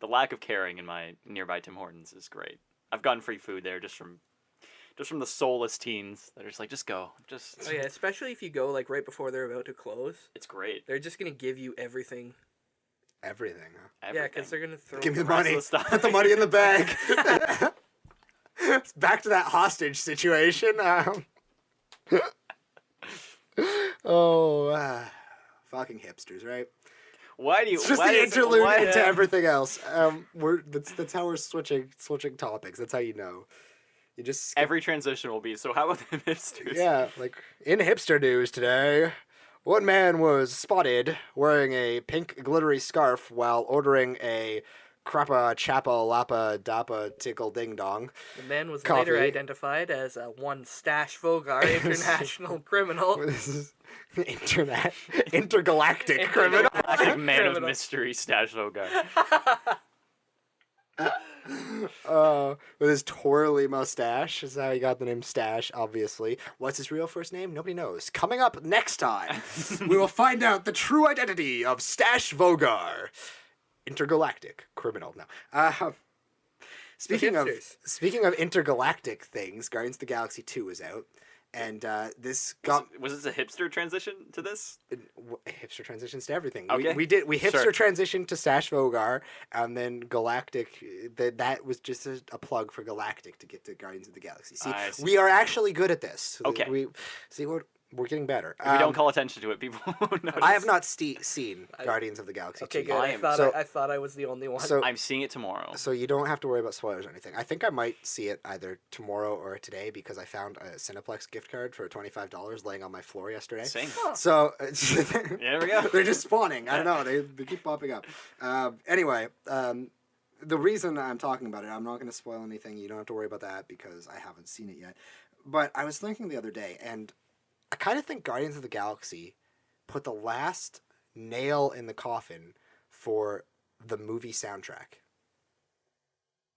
S3: The lack of caring in my nearby Tim Hortons is great. I've gotten free food there just from the soulless teens that are just like, just go, just.
S2: Oh yeah, especially if you go like right before they're about to close.
S3: It's great.
S2: They're just gonna give you everything.
S1: Everything, huh?
S2: Yeah,
S3: Everything.
S2: because they're gonna throw.
S1: Give me the
S3: rest of
S1: money.
S3: the stuff.
S1: Put the money in the bag. It's back to that hostage situation. Fucking hipsters, right?
S3: Why do you?
S1: It's just
S3: why
S1: the
S3: is-
S1: interlude
S3: why-
S1: into everything else. That's how we're switching topics. That's how you know. You just skip.
S3: Every transition will be. So how about the hipsters?
S1: Yeah, like in hipster news today, one man was spotted wearing a pink glittery scarf while ordering a crappa chappa lappa dappa tickle ding dong.
S2: The man was
S1: Coffee.
S2: later identified as one Stache Voga'ar, international criminal.
S1: This is intergalactic criminal.
S3: Galactic man of
S2: Criminal.
S3: mystery, Stache Voga'ar.
S1: With his twirly mustache. Is how he got the name Stache, obviously. What's his real first name? Nobody knows. Coming up next time, we will find out the true identity of Stache Voga'ar. Intergalactic criminal. No. Speaking of intergalactic things, Guardians of the Galaxy 2 is out. And this got
S3: Was this a hipster transition to this?
S1: hipster transitions to everything.
S3: Okay.
S1: We hipster
S3: Sure.
S1: transitioned to Stache Voga'ar, and then Galactic. That was just a plug for Galactic to get to Guardians of the Galaxy. See,
S3: I see.
S1: we are actually good at this.
S3: Okay.
S1: We're getting better.
S3: If we don't call attention to it, people won't notice.
S1: I have not seen Guardians of the Galaxy
S2: Okay,
S1: 2
S2: good.
S1: yet.
S3: I am-
S2: I thought I was the only one.
S1: So
S3: I'm seeing it tomorrow.
S1: so you don't have to worry about spoilers or anything. I think I might see it either tomorrow or today because I found a Cineplex gift card for $25 laying on my floor yesterday.
S3: Same.
S1: So
S3: There we go.
S1: they're just spawning. I don't know. They keep popping up. Anyway, the reason I'm talking about it, I'm not going to spoil anything. You don't have to worry about that because I haven't seen it yet. But I was thinking the other day, and I kind of think Guardians of the Galaxy put the last nail in the coffin for the movie soundtrack.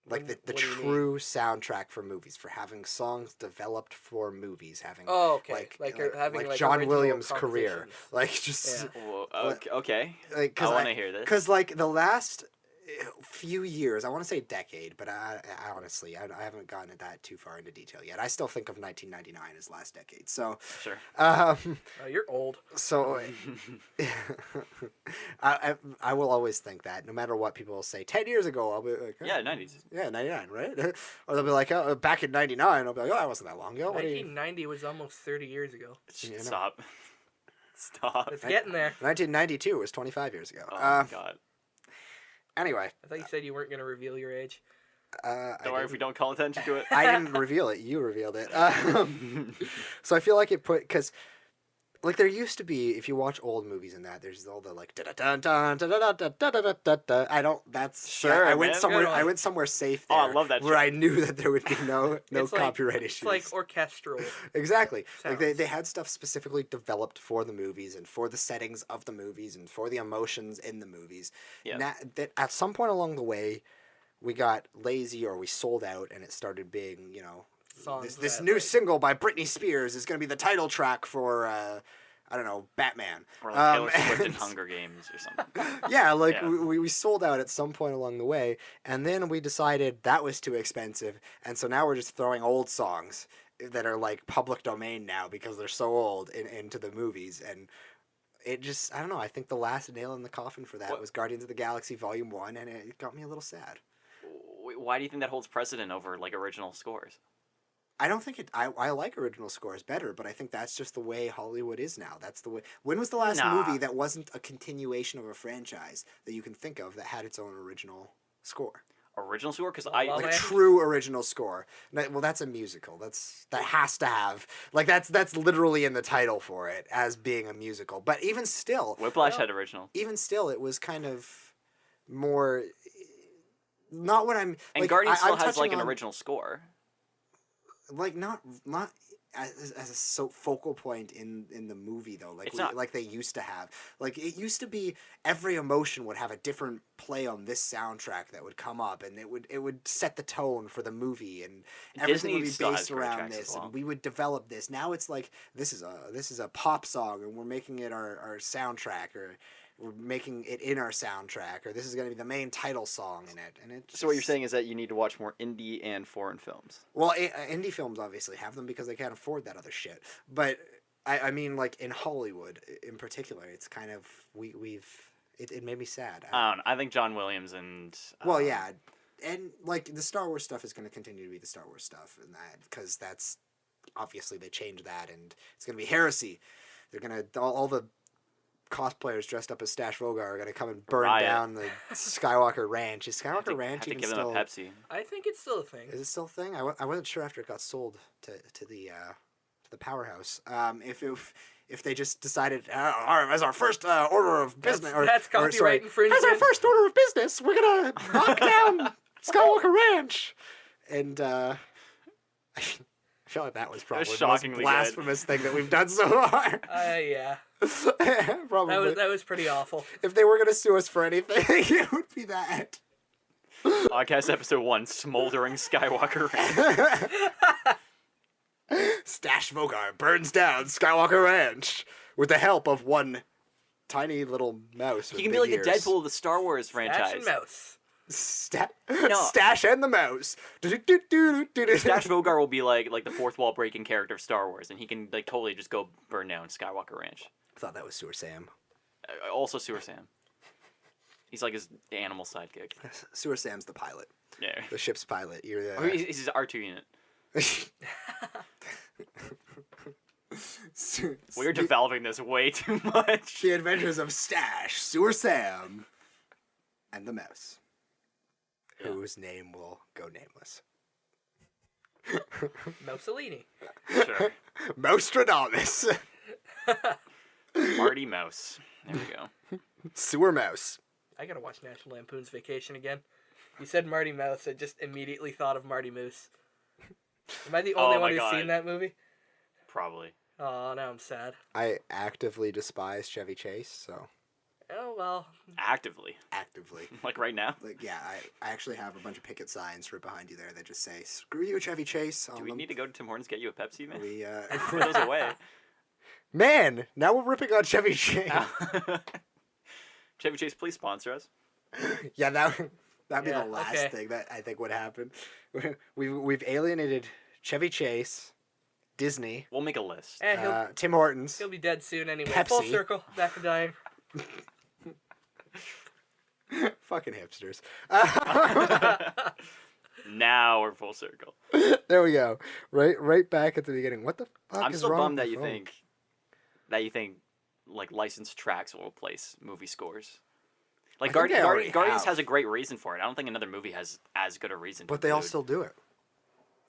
S1: Like the
S2: What do you mean?
S1: true soundtrack for movies, for having songs developed for movies, having
S2: Oh, okay. Like having, like,
S1: John
S2: original
S1: Williams' career,
S2: compositions.
S1: like just
S2: Yeah.
S3: Whoa, okay.
S1: like
S3: I want to hear this.
S1: because like the last few years, I want to say decade, but I honestly I haven't gotten that too far into detail yet. I still think of 1999 as last decade. So
S3: Sure.
S2: Oh, you're old.
S1: so I will always think that no matter what people will say 10 years ago, I'll be like, oh,
S3: Yeah, 90s.
S1: yeah, 99, right? Or they'll be like, oh, back in 99, I'll be like, oh, that wasn't that long ago. What do you-
S2: 1990 was almost 30 years ago.
S1: You know.
S3: Stop. Stop.
S2: It's getting there.
S1: 1992 was 25 years ago.
S3: Oh my god.
S1: Anyway,
S2: I thought you said you weren't going to reveal your age.
S3: Don't worry if we don't call attention to it.
S1: I didn't reveal it. You revealed it. So I feel like it put because, like, there used to be if you watch old movies and that there's all the like da da da da da da da da da da. I don't. That's
S3: Sure,
S1: I went
S3: man.
S1: somewhere.
S2: Good one.
S1: I went somewhere safe
S3: Oh,
S1: there.
S3: I love that
S1: where
S3: shit.
S1: I knew that there would be no
S2: It's like-
S1: copyright issues.
S2: It's like orchestral.
S1: Exactly. Like
S2: sounds.
S1: they had stuff specifically developed for the movies and for the settings of the movies and for the emotions in the movies.
S3: Yeah.
S1: That at some point along the way, we got lazy or we sold out, and it started being, you know,
S2: Songs
S1: this
S2: that,
S1: new
S2: like-
S1: single by Britney Spears is going to be the title track for I don't know, Batman.
S3: Or like Taylor Swift in
S1: and-
S3: Hunger Games or something.
S1: Yeah, like
S3: Yeah.
S1: we sold out at some point along the way, and then we decided that was too expensive, and so now we're just throwing old songs that are like public domain now because they're so old into the movies, and it just, I don't know, I think the last nail in the coffin for that
S3: What-
S1: was Guardians of the Galaxy Volume 1, and it got me a little sad.
S3: Why do you think that holds precedent over like original scores?
S1: I don't think I like original scores better, but I think that's just the way Hollywood is now. That's the way. When was the last
S3: Nah.
S1: movie that wasn't a continuation of a franchise that you can think of that had its own original score?
S3: Original score? Because
S2: La
S3: I
S2: La
S1: Like a
S2: Land?
S1: true original score. Well, that's a musical. That has to have, like, that's literally in the title for it as being a musical. But even still,
S3: Whiplash
S2: Well-
S3: had original.
S1: it was kind of more. Not what I'm.
S3: And
S1: like,
S3: Guardians
S1: I'm
S3: still has like
S1: touching
S3: an
S1: on-
S3: original score.
S1: Like not as a focal point in the movie though, like
S3: It's not.
S1: like they used to have. Like it used to be every emotion would have a different play on this soundtrack that would come up, and it would set the tone for the movie, and everything
S3: Disney
S1: would be
S3: still has
S1: based
S3: great
S1: around
S3: tracks as
S1: this,
S3: well.
S1: and we would develop this. Now it's like this is a pop song, and we're making it our soundtrack, or we're making it in our soundtrack, or this is going to be the main title song in it. And
S3: So what you're saying is that you need to watch more indie and foreign films.
S1: Well, indie films obviously have them because they can't afford that other shit. But I mean, like in Hollywood in particular, it's kind of it made me sad.
S3: I don't know. I think John Williams and
S1: Well, yeah, and like the Star Wars stuff is going to continue to be the Star Wars stuff, and that because that's obviously they changed that, and it's going to be heresy. They're going to all the cosplayers dressed up as Stache Voga'ar are going to come and burn
S3: Riot.
S1: down the Skywalker Ranch. Is Skywalker Ranch
S3: have to
S1: even
S3: give
S1: still?
S3: them a Pepsi.
S2: I think it's still a thing.
S1: Is it still a thing? I wasn't sure after it got sold to the powerhouse. If they just decided as our first order of business,
S2: That's copyright infringement.
S1: As our first order of business, we're gonna knock down Skywalker Ranch, and I feel like that was probably the most
S3: shockingly
S1: blasphemous thing that we've done so far.
S2: Yeah.
S1: Probably.
S2: That was pretty awful.
S1: If they were gonna sue us for anything, it would be that.
S3: Podcast episode 1: Smoldering Skywalker Ranch.
S1: Stache Voga'ar burns down Skywalker Ranch with the help of one tiny little mouse.
S3: He can be like the Deadpool of the Star Wars franchise.
S2: Action Mouse.
S1: Stache and the mouse.
S3: Stache Voga'ar will be like the fourth wall breaking character of Star Wars, and he can like totally just go burn down Skywalker Ranch.
S1: I thought that was Sewer Sam.
S3: Also Sewer Sam. He's like his animal sidekick.
S1: Sewer Sam's the pilot.
S3: Yeah.
S1: The ship's pilot. You're the...
S3: Oh, he's his R2 unit. We're developing this way too much.
S1: The Adventures of Stache, Sewer Sam, and the mouse, whose name will go nameless.
S2: Mussolini.
S3: Sure.
S1: Moustradamus.
S3: Marty Mouse. There we go.
S1: Sewer Mouse.
S2: I gotta watch National Lampoon's Vacation again. You said Marty Mouse, I just immediately thought of Marty Moose. Am I the only one who's seen that movie?
S3: Probably.
S2: Oh, now I'm sad.
S1: I actively despise Chevy Chase, so...
S2: Oh, well.
S3: Actively. Like right now?
S1: Like, yeah, I actually have a bunch of picket signs right behind you there that just say, screw you, Chevy Chase.
S3: Do we need to go to Tim Hortons get you a Pepsi, man?
S1: We,
S3: Put those away.
S1: Man, now we're ripping on Chevy Chase.
S3: Chevy Chase, please sponsor us.
S1: Yeah, that'd be the last thing that I think would happen. We've alienated Chevy Chase, Disney.
S3: We'll make a list.
S1: Tim Hortons.
S2: He'll be dead soon anyway.
S1: Pepsi.
S2: Full circle, back to dying.
S1: Fucking hipsters.
S3: Now we're full circle.
S1: There we go. Right back at the beginning. What the fuck
S3: I'm
S1: is
S3: still
S1: wrong
S3: bummed
S1: with
S3: that
S1: the
S3: you
S1: phone?
S3: think like licensed tracks will replace movie scores. Like
S1: I think they already
S3: Guardians
S1: have.
S3: has a great reason for it. I don't think another movie has as good a reason.
S1: But
S3: to
S1: they all
S3: include.
S1: still do it.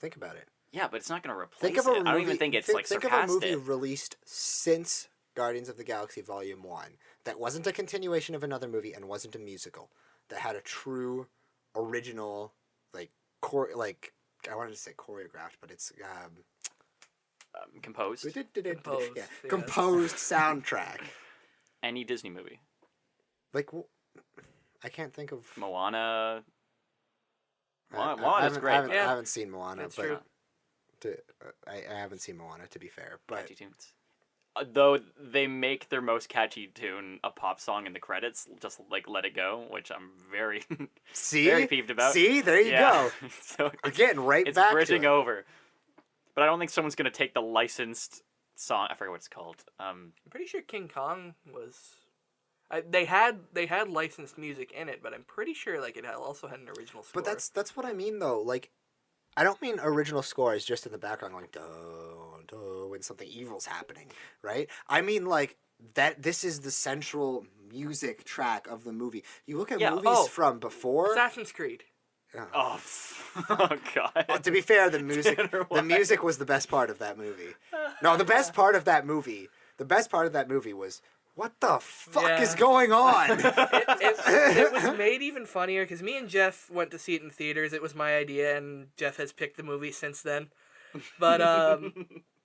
S1: Think about it.
S3: Yeah, but it's not going to replace
S1: Think of a
S3: it.
S1: movie.
S3: I don't even think it's
S1: think of a
S3: surpassed
S1: movie
S3: it.
S1: released since Guardians of the Galaxy Volume 1 that wasn't a continuation of another movie and wasn't a musical that had a true original I wanted to say choreographed, but it's
S3: Composed.
S2: Composed,
S1: yeah,
S2: yes.
S1: composed soundtrack.
S3: Any Disney movie.
S1: Like I can't think of
S3: Moana.
S1: I
S3: Moana's great.
S1: I haven't seen Moana,
S2: That's
S1: but
S2: true.
S1: I haven't seen Moana, to be fair. But
S3: Catchy tunes. Though they make their most catchy tune a pop song in the credits, just like "Let It Go," which I'm very, very peeved about.
S1: See, there you go.
S3: So
S1: We're getting right
S3: it's
S1: back
S3: bridging
S1: to it.
S3: over. But I don't think someone's gonna take the licensed song. I forget what it's called.
S2: I'm pretty sure King Kong was. They had licensed music in it, but I'm pretty sure like it also had an original score.
S1: But that's what I mean though. Like, I don't mean original score is just in the background going do do when something evil's happening, right? I mean like that. This is the central music track of the movie. You look at movies from before.
S2: Assassin's Creed.
S3: Oh, oh God.
S1: Well, to be fair, the music was the best part of that movie. No, the best part of that movie was, what the fuck is going on?
S2: It was made even funnier because me and Jeff went to see it in theaters. It was my idea, and Jeff has picked the movie since then. But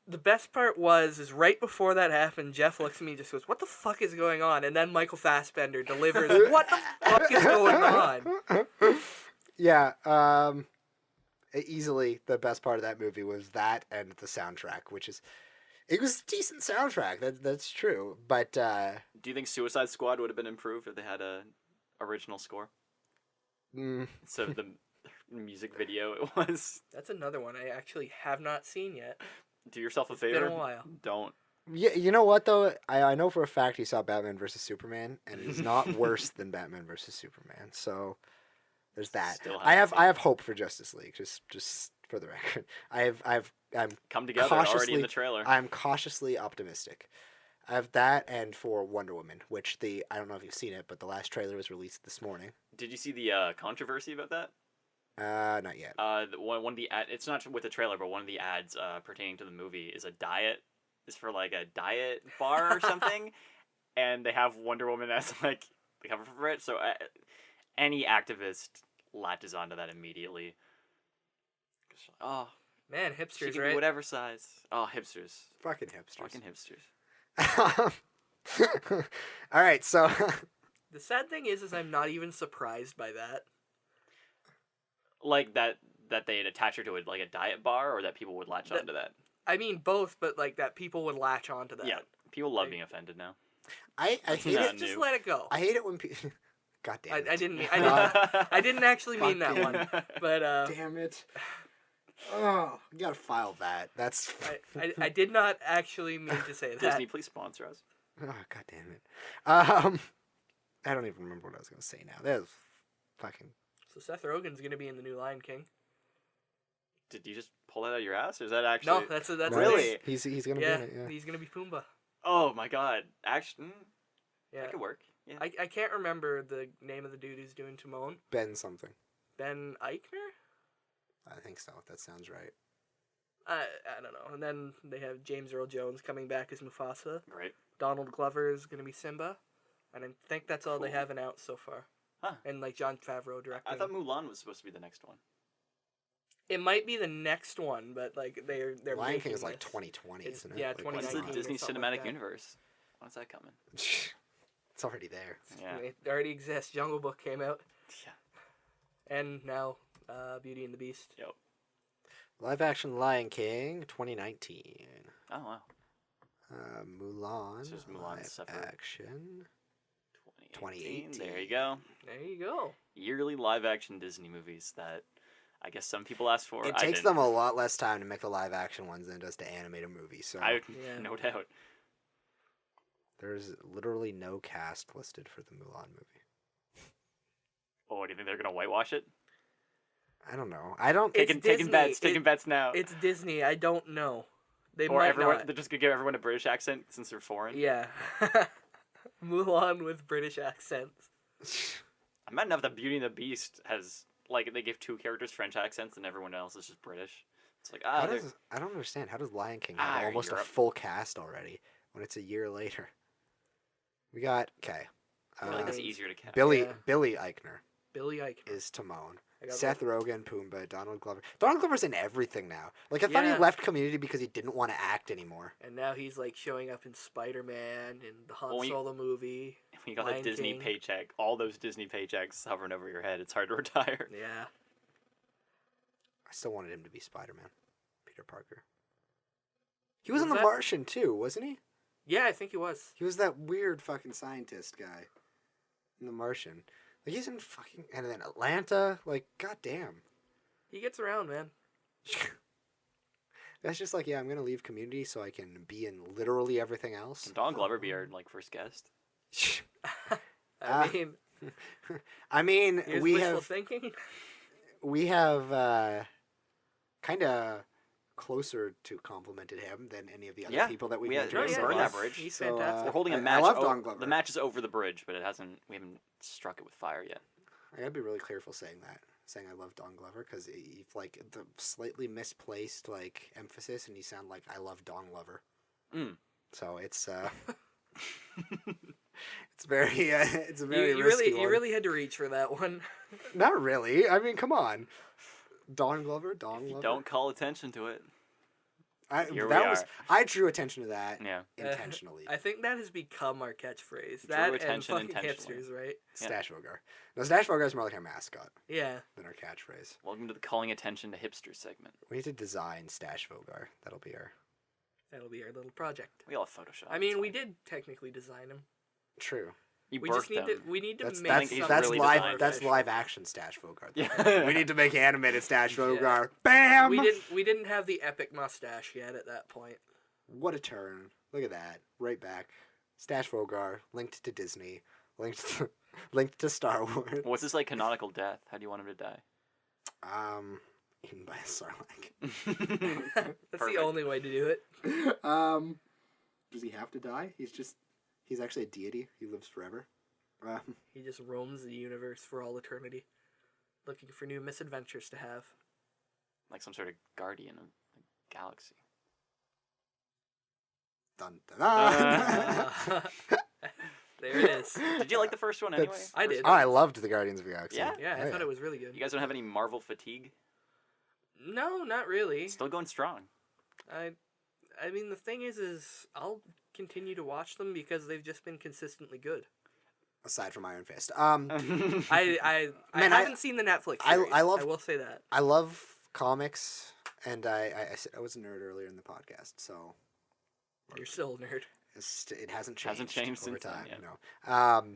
S2: the best part is right before that happened, Jeff looks at me and just goes, "What the fuck is going on?" And then Michael Fassbender delivers, "What the fuck is going on?"
S1: Yeah, easily the best part of that movie was that and the soundtrack, which is It was a decent soundtrack. That's true. But
S3: Do you think Suicide Squad would have been improved if they had a original score? So the music video it was.
S2: That's another one I actually have not seen yet.
S3: Do yourself a
S2: It's
S3: favor.
S2: been a while.
S3: Don't.
S1: yeah, you know what though? I know for a fact he saw Batman versus Superman, and it is not worse than Batman versus Superman. So there's that.
S3: Still
S1: I
S3: haven't
S1: have
S3: seen
S1: hope for Justice League. Just for the record, I'm
S3: Come together already in
S1: cautiously-
S3: the trailer.
S1: I'm cautiously optimistic. I have that, and for Wonder Woman, which I don't know if you've seen it, but the last trailer was released this morning.
S3: Did you see the controversy about that?
S1: Not yet.
S3: One of the it's not with the trailer, but one of the ads pertaining to the movie is is for like a diet bar or something, and they have Wonder Woman as like the cover for it. So any activist latches onto that immediately. Oh,
S2: Man,
S3: she
S2: hipsters,
S3: can
S2: right?
S3: be whatever size. Oh, hipsters.
S1: Fucking hipsters.
S3: Fucking hipsters.
S1: All right, so
S2: The sad thing is I'm not even surprised by that.
S3: Like that they'd attach her to like a diet bar, or that people would latch onto that.
S2: I mean both, but like that people would latch onto that.
S3: Yeah, people love being offended now.
S1: I hate
S3: Yeah,
S1: it.
S2: Just
S3: new.
S2: let it go.
S1: I hate it when people. God damn it!
S2: I didn't actually mean that
S1: Fuck
S2: one. But
S1: Damn it! Oh, you gotta file that. That's.
S2: I did not actually mean to say that.
S3: Disney, please sponsor us.
S1: Oh, God damn it. I don't even remember what I was gonna say now. That was fucking.
S2: So Seth Rogen's gonna be in the new Lion King.
S3: Did you just pull that out of your ass, or is that actually?
S2: No, that's
S1: No,
S3: Really?
S1: He's gonna
S2: Yeah,
S1: be in it. Yeah.
S2: he's gonna be Pumbaa.
S3: Oh my god! Actually,
S2: Yeah,
S3: that could work. Yeah.
S2: I can't remember the name of the dude who's doing Timon.
S1: Ben something.
S2: Ben Eichner?
S1: I think so. That sounds right.
S2: I don't know. And then they have James Earl Jones coming back as Mufasa.
S3: Great.
S2: Donald Glover is gonna be Simba, and I think that's all they
S3: Cool.
S2: have announced so far.
S3: Huh.
S2: And like Jon Favreau directing.
S3: I thought Mulan was supposed to be the next one.
S2: It might be the next one, but like they're
S1: Lion
S2: making
S1: King is like
S2: this.
S1: 2020,
S2: It's-
S1: isn't it?
S2: yeah,
S1: Like,
S3: What's the
S2: 2019 or
S3: Disney
S2: something like
S3: Cinematic
S2: that.
S3: Universe? When's that coming?
S1: It's already there.
S3: Yeah.
S2: It already exists. Jungle Book came out,
S3: Yeah.
S2: and now Beauty and the Beast.
S3: Yep.
S1: Live action Lion King 2019.
S3: Oh wow.
S1: Mulan.
S3: This is Mulan
S1: live
S3: separate.
S1: action.
S3: 2018.
S1: 2018.
S3: There you go.
S2: There you go.
S3: Yearly live action Disney movies that I guess some people asked for.
S1: It
S3: I
S1: takes
S3: didn't.
S1: them a lot less time to make the live action ones than it does to animate a movie. So
S2: Yeah.
S3: No doubt.
S1: there's literally no cast listed for the Mulan movie.
S3: Oh, do you think they're gonna whitewash it?
S1: I don't know. I don't.
S2: It's
S3: Taking bets.
S2: Disney.
S3: Taking bets now.
S2: It's Disney. I don't know. They
S3: Or
S2: might
S3: everyone.
S2: not.
S3: They're just gonna give everyone a British accent since they're foreign.
S2: Yeah. Mulan with British accents.
S3: I might know if the Beauty and the Beast has like they give two characters French accents and everyone else is just British. It's like
S1: How
S3: they're-
S1: does, I don't understand. How does Lion King have almost
S3: Europe.
S1: a full cast already when it's a year later? We got okay.
S3: I feel like that's
S2: Uh,
S3: easier to catch.
S1: Billy
S2: Yeah.
S1: Billy Eichner
S2: Billy Eichner.
S1: is Timon.
S2: I got
S1: Seth Rogen, Pumbaa, Donald Glover. Donald Glover's in everything now. Like I thought
S2: Yeah.
S1: he left Community because he didn't want to act anymore.
S2: And now he's like showing up in Spider-Man and the Han
S3: Well,
S2: Solo movie.
S3: When you got
S2: Lion
S3: that Disney
S2: King.
S3: paycheck, all those Disney paychecks hovering over your head, it's hard to retire.
S2: Yeah.
S1: I still wanted him to be Spider-Man, Peter Parker. He was
S2: Was
S1: in The
S2: that-
S1: Martian too, wasn't he?
S2: Yeah, I think he was.
S1: He was that weird fucking scientist guy in The Martian. Like he's in fucking and then Atlanta. Like goddamn.
S2: He gets around, man.
S1: That's just like, yeah, I'm gonna leave Community so I can be in literally everything else.
S3: Can Don Glover be our like first guest?
S2: I mean,
S1: I mean,
S2: here's
S1: we
S2: wishful
S1: have
S2: thinking.
S1: kind of closer to complimented him than any of the other
S3: Yeah,
S1: people that we've
S3: we had-
S1: interviewed
S3: we
S1: so
S3: burned
S1: far.
S3: that bridge.
S2: He's
S1: So,
S2: fantastic.
S3: We're holding a
S1: I
S3: match.
S1: love Don Glover.
S3: The match is over the bridge, but it hasn't. We haven't struck it with fire yet.
S1: I gotta be really careful saying that, saying I love Don Glover, because if like the slightly misplaced like emphasis, and you sound like I love Don Glover.
S3: Mm.
S1: So it's it's very it's a very
S2: You
S1: risky
S2: really,
S1: one.
S2: had to reach for that one.
S1: Not really. I mean, come on, Don Glover, Don
S3: If you
S1: Glover.
S3: don't call attention to it, here
S1: that
S3: we
S1: was
S3: are.
S1: I drew attention to that
S3: yeah.
S1: intentionally.
S2: I think that has become our catchphrase.
S3: Drew
S2: That and
S3: attention
S2: fucking
S3: intentionally.
S2: hipsters, right?
S3: Yeah.
S1: Stache Voga'ar. No, Stache Voga'ar is more like our mascot
S2: Yeah.
S1: than our catchphrase.
S3: Welcome to the calling attention to hipsters segment.
S1: We need to design Stache Voga'ar. That'll be our
S2: That'll be our little project.
S3: We all have Photoshop.
S2: I mean,
S3: it's
S2: we
S3: fine.
S2: did technically design him.
S1: True.
S3: You
S2: We
S3: birthed
S2: just need
S3: them.
S2: to. We need to
S1: That's
S2: make
S1: that's
S3: he's
S2: something
S1: that's
S3: really
S1: live.
S3: designed.
S1: That's
S2: official.
S1: live action Stache Voga'ar.
S3: Yeah.
S1: We need to make animated Stache
S2: Yeah.
S1: Voga'ar. Bam!
S2: We didn't have the epic mustache yet at that point.
S1: What a turn! Look at that. Right back. Stache Voga'ar linked to Disney, linked to Star Wars.
S3: What's his like canonical death? How do you want him to die?
S1: Eaten by a sarlacc.
S2: That's
S3: Perfect.
S2: the only way to do it.
S1: Does he have to die? He's actually a deity. He lives forever.
S2: He just roams the universe for all eternity, looking for new misadventures to have.
S3: Like some sort of guardian of the galaxy.
S1: Dun, dun, dun.
S2: There it is.
S3: Did you like the first one anyway?
S1: That's-
S2: I did.
S1: Oh, I loved the Guardians of the Galaxy.
S3: Yeah?
S2: Yeah, I thought it was really good.
S3: You guys don't have any Marvel fatigue?
S2: No, not really.
S3: Still going strong.
S2: I mean, the thing is I'll continue to watch them because they've just been consistently good.
S1: Aside from Iron Fist.
S2: I
S1: Man,
S2: haven't seen the Netflix
S1: I
S2: series.
S1: love-
S2: I will say that.
S1: I love comics, and I said I was a nerd earlier in the podcast, so
S2: You're still a nerd.
S1: it hasn't changed.
S3: Hasn't changed
S1: over
S3: since then,
S1: time.
S3: yeah.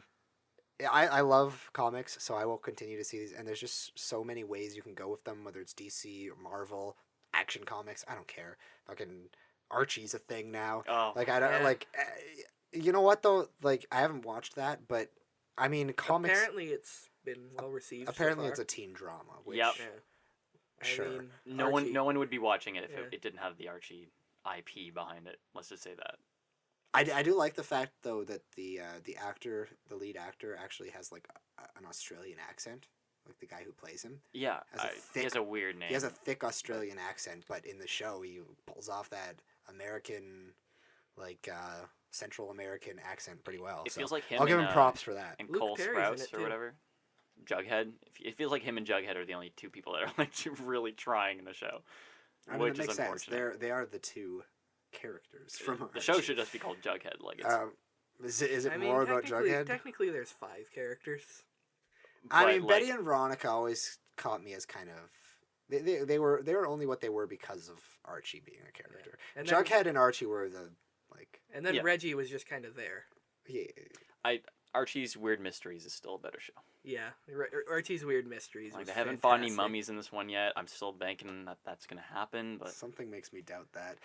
S1: No. I love comics, so I will continue to see these. And there's just so many ways you can go with them, whether it's DC or Marvel, Action Comics. I don't care. Fucking Archie's a thing now.
S3: Oh.
S1: Like I don't
S2: Yeah.
S1: like. You know what though? Like I haven't watched that, but I mean comics.
S2: Apparently, it's been well received.
S1: Apparently,
S2: so
S1: it's
S2: far.
S1: a teen drama. Which,
S3: Yep.
S2: Yeah.
S1: Sure.
S2: I mean,
S3: No
S2: Archie-
S3: one would be watching it if
S2: Yeah.
S3: it didn't have the Archie IP behind it. Let's just say that.
S1: I do like the fact though that the lead actor, actually has like an Australian accent, like the guy who plays him.
S3: Yeah,
S1: Has a
S3: he
S1: thick-
S3: has a weird name.
S1: He has a thick Australian accent, but in the show he pulls off that American, like Central American accent pretty well.
S3: It
S1: so
S3: feels like him.
S1: I'll give
S3: and,
S1: him props for that.
S3: And
S2: Luke
S3: Cole
S2: Perry's in
S3: Sprouse
S2: it,
S3: or
S2: too.
S3: whatever. Jughead. It feels like him and Jughead are the only two people that are like really trying in the show,
S1: I mean,
S3: which
S1: that
S3: is
S1: makes sense.
S3: unfortunate.
S1: They are the two characters from
S3: The show
S1: Archie.
S3: should just be called Jughead. Like it's,
S1: Is it
S2: I mean,
S1: more about
S2: technically-
S1: Jughead?
S2: Technically, there's 5 characters.
S1: I
S3: but,
S1: mean,
S3: like,
S1: Betty and Veronica always caught me as kind of they were only what they were because of Archie being a character.
S2: And then-
S1: Jughead and Archie were the like
S2: And then
S3: Yeah.
S2: Reggie was just kind of there.
S1: yeah,
S3: Archie's Weird Mysteries is still a better show.
S2: Yeah, Archie's Weird Mysteries.
S3: Like
S2: was
S3: they haven't fought any
S2: fantastic.
S3: mummies in this one yet. I'm still banking that that's gonna happen, but
S1: something makes me doubt that.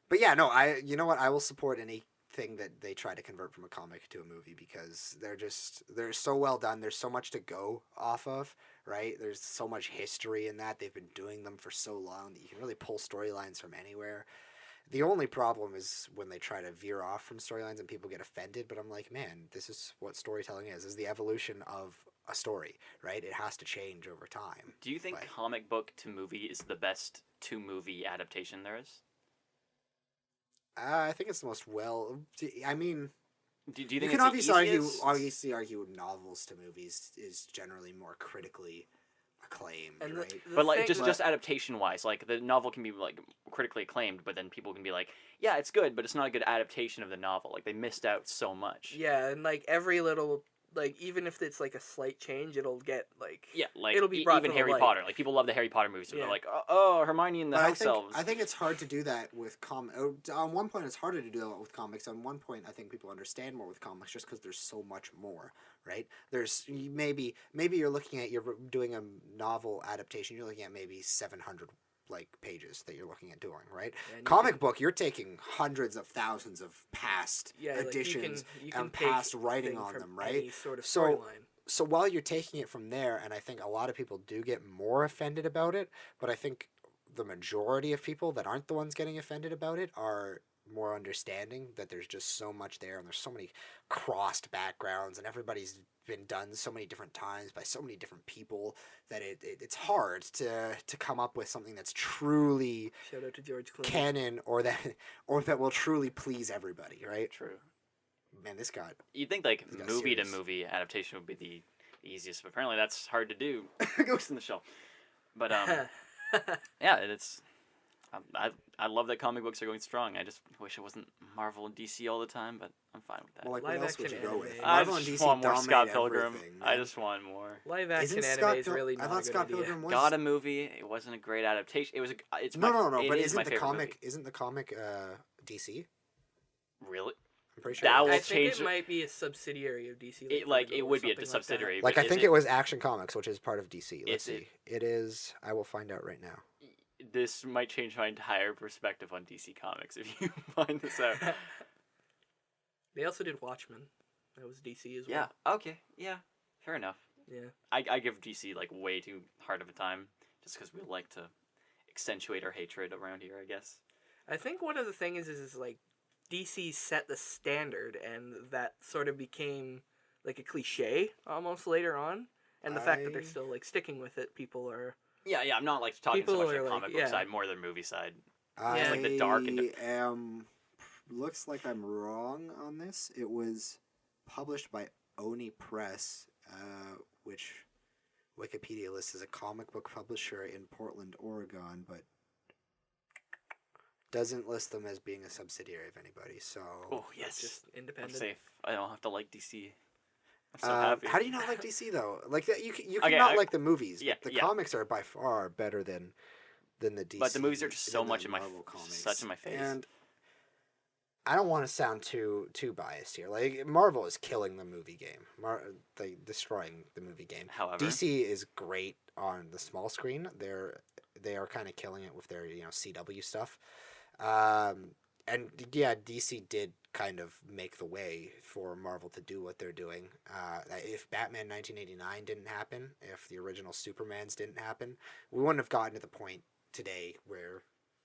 S1: But yeah, no, you know what? I will support anything that they try to convert from a comic to a movie because they're so well done. There's so much to go off of, right? There's so much history in that. They've been doing them for so long that you can really pull storylines from anywhere. The only problem is when they try to veer off from storylines and people get offended, but I'm like, man, this is what storytelling is the evolution of a story, right? It has to change over time.
S3: do you think
S1: Like-
S3: comic book to movie is the best to movie adaptation there is?
S1: I think it's the most I mean,
S3: Do you
S1: you
S3: think
S1: can
S3: it's the easiest?
S1: obviously argue novels to movies is generally more critically acclaimed,
S2: And
S1: right?
S3: But like
S2: thing-
S3: just adaptation wise, like the novel can be like critically acclaimed, but then people can be like, yeah, it's good, but it's not a good adaptation of the novel. Like they missed out so much.
S2: Yeah, and like every little, like even if it's like a slight change, it'll get like
S3: Yeah, like
S2: It'll be brought
S3: even
S2: to the
S3: Harry
S2: light.
S3: Potter. Like people love the Harry Potter movies. So
S2: Yeah.
S3: they're like, oh, Hermione and the
S1: But
S3: house elves.
S1: I think it's hard to do that with on one point, it's harder to do that with comics. On one point, I think people understand more with comics just because there's so much more, right? There's maybe you're doing a novel adaptation. You're looking at maybe 700 like pages that you're looking at doing, right?
S2: and you
S1: Comic
S2: can-
S1: book, you're taking hundreds of thousands of past
S2: yeah, like,
S1: editions
S2: you can
S1: and
S2: take
S1: past writing
S2: thing
S1: on
S2: from
S1: them, right?
S2: any sort of
S1: So-
S2: storyline.
S1: So while you're taking it from there, and I think a lot of people do get more offended about it, but I think the majority of people that aren't the ones getting offended about it are more understanding that there's just so much there and there's so many crossed backgrounds and everybody's been done so many different times by so many different people that it's hard to come up with something that's truly
S2: Shout out to George Clooney.
S1: canon or that will truly please everybody, right?
S3: True.
S1: Man, this got
S3: You'd think like
S1: This got
S3: movie to
S1: serious.
S3: movie adaptation would be the easiest, but apparently that's hard to do. Ghost in the Shell. But yeah, it's. I love that comic books are going strong. I just wish it wasn't Marvel and DC all the time, but I'm fine with that.
S1: Well, like,
S2: Live
S1: what else would you
S2: action
S1: go with?
S2: anime.
S3: I
S1: Marvel and
S3: just
S1: DC
S3: want more
S1: dominate
S3: Scott Pilgrim.
S1: everything,
S3: I
S1: man.
S3: just want more.
S2: Live action
S1: Isn't
S2: anime is
S1: Pil-
S2: really
S1: I
S2: not
S1: thought
S2: a good
S1: Scott
S2: idea.
S1: Pilgrim was...
S3: Got a movie. It wasn't a great adaptation. It was. It's
S1: No,
S3: my,
S1: no, no,
S3: it
S1: but
S3: is
S1: isn't
S3: my
S1: the
S3: favorite
S1: comic...
S3: movie.
S1: Isn't the comic DC?
S3: Really?
S1: I'm pretty sure.
S3: That
S1: it
S3: will
S2: I
S1: is.
S2: think
S3: change
S2: it might be a subsidiary of DC.
S3: It
S2: Vertigo
S3: it
S2: or
S3: would be a
S2: something like that.
S3: subsidiary.
S1: Like,
S3: but
S1: I think
S3: is
S1: it was Action Comics, which is part of DC. Let's
S3: Is it?
S1: see. It is... I will find out right now.
S3: This might change my entire perspective on DC Comics if you find this out.
S2: They also did Watchmen. That was DC as
S3: Yeah.
S2: well.
S3: Okay. Yeah. Fair enough.
S2: Yeah.
S3: I give DC like way too hard of a time just because we like to accentuate our hatred around here. I guess.
S2: I think one of the things is like DC set the standard, and that sort of became like a cliche almost later on. And the fact that they're
S1: I-
S2: still like sticking with it, people are.
S3: Yeah. I'm not like talking
S2: People
S3: so much
S2: are,
S3: the
S2: like,
S3: comic book
S2: yeah.
S3: side, more the movie side.
S1: I
S3: like the dark and
S1: am... Looks like I'm wrong on this. It was published by Oni Press, which Wikipedia lists as a comic book publisher in Portland, Oregon, but doesn't list them as being a subsidiary of anybody. So,
S3: Oh yes,
S2: Just
S3: I'm
S2: independent.
S3: safe. I don't have to like DC. I'm so happy.
S1: how do you not like DC though? Like that, you
S3: Okay,
S1: cannot
S3: I-
S1: like the movies.
S3: yeah,
S1: But the
S3: yeah.
S1: comics are by far better than the DC.
S3: But the movies are just so
S1: than the
S3: much in my
S1: Marvel comics.
S3: such in my face.
S1: And I don't want to sound too biased here. Like Marvel is killing the movie game. They destroying the movie game.
S3: However,
S1: DC is great on the small screen. They are kind of killing it with their CW stuff. And yeah, DC did kind of make the way for Marvel to do what they're doing. If Batman 1989 didn't happen, if the original Supermans didn't happen, we wouldn't have gotten to the point today where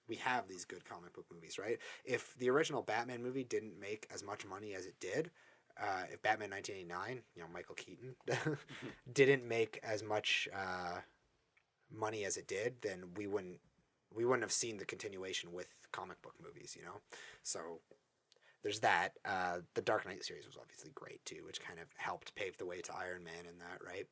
S1: we have these good comic book movies, right? If the original Batman movie didn't make as much money as it did, if Batman 1989, Michael Keaton, didn't make as much money as it did, then we wouldn't have seen the continuation with comic book movies, So there's that. The Dark Knight series was obviously great too, which kind of helped pave the way to Iron Man in that, right?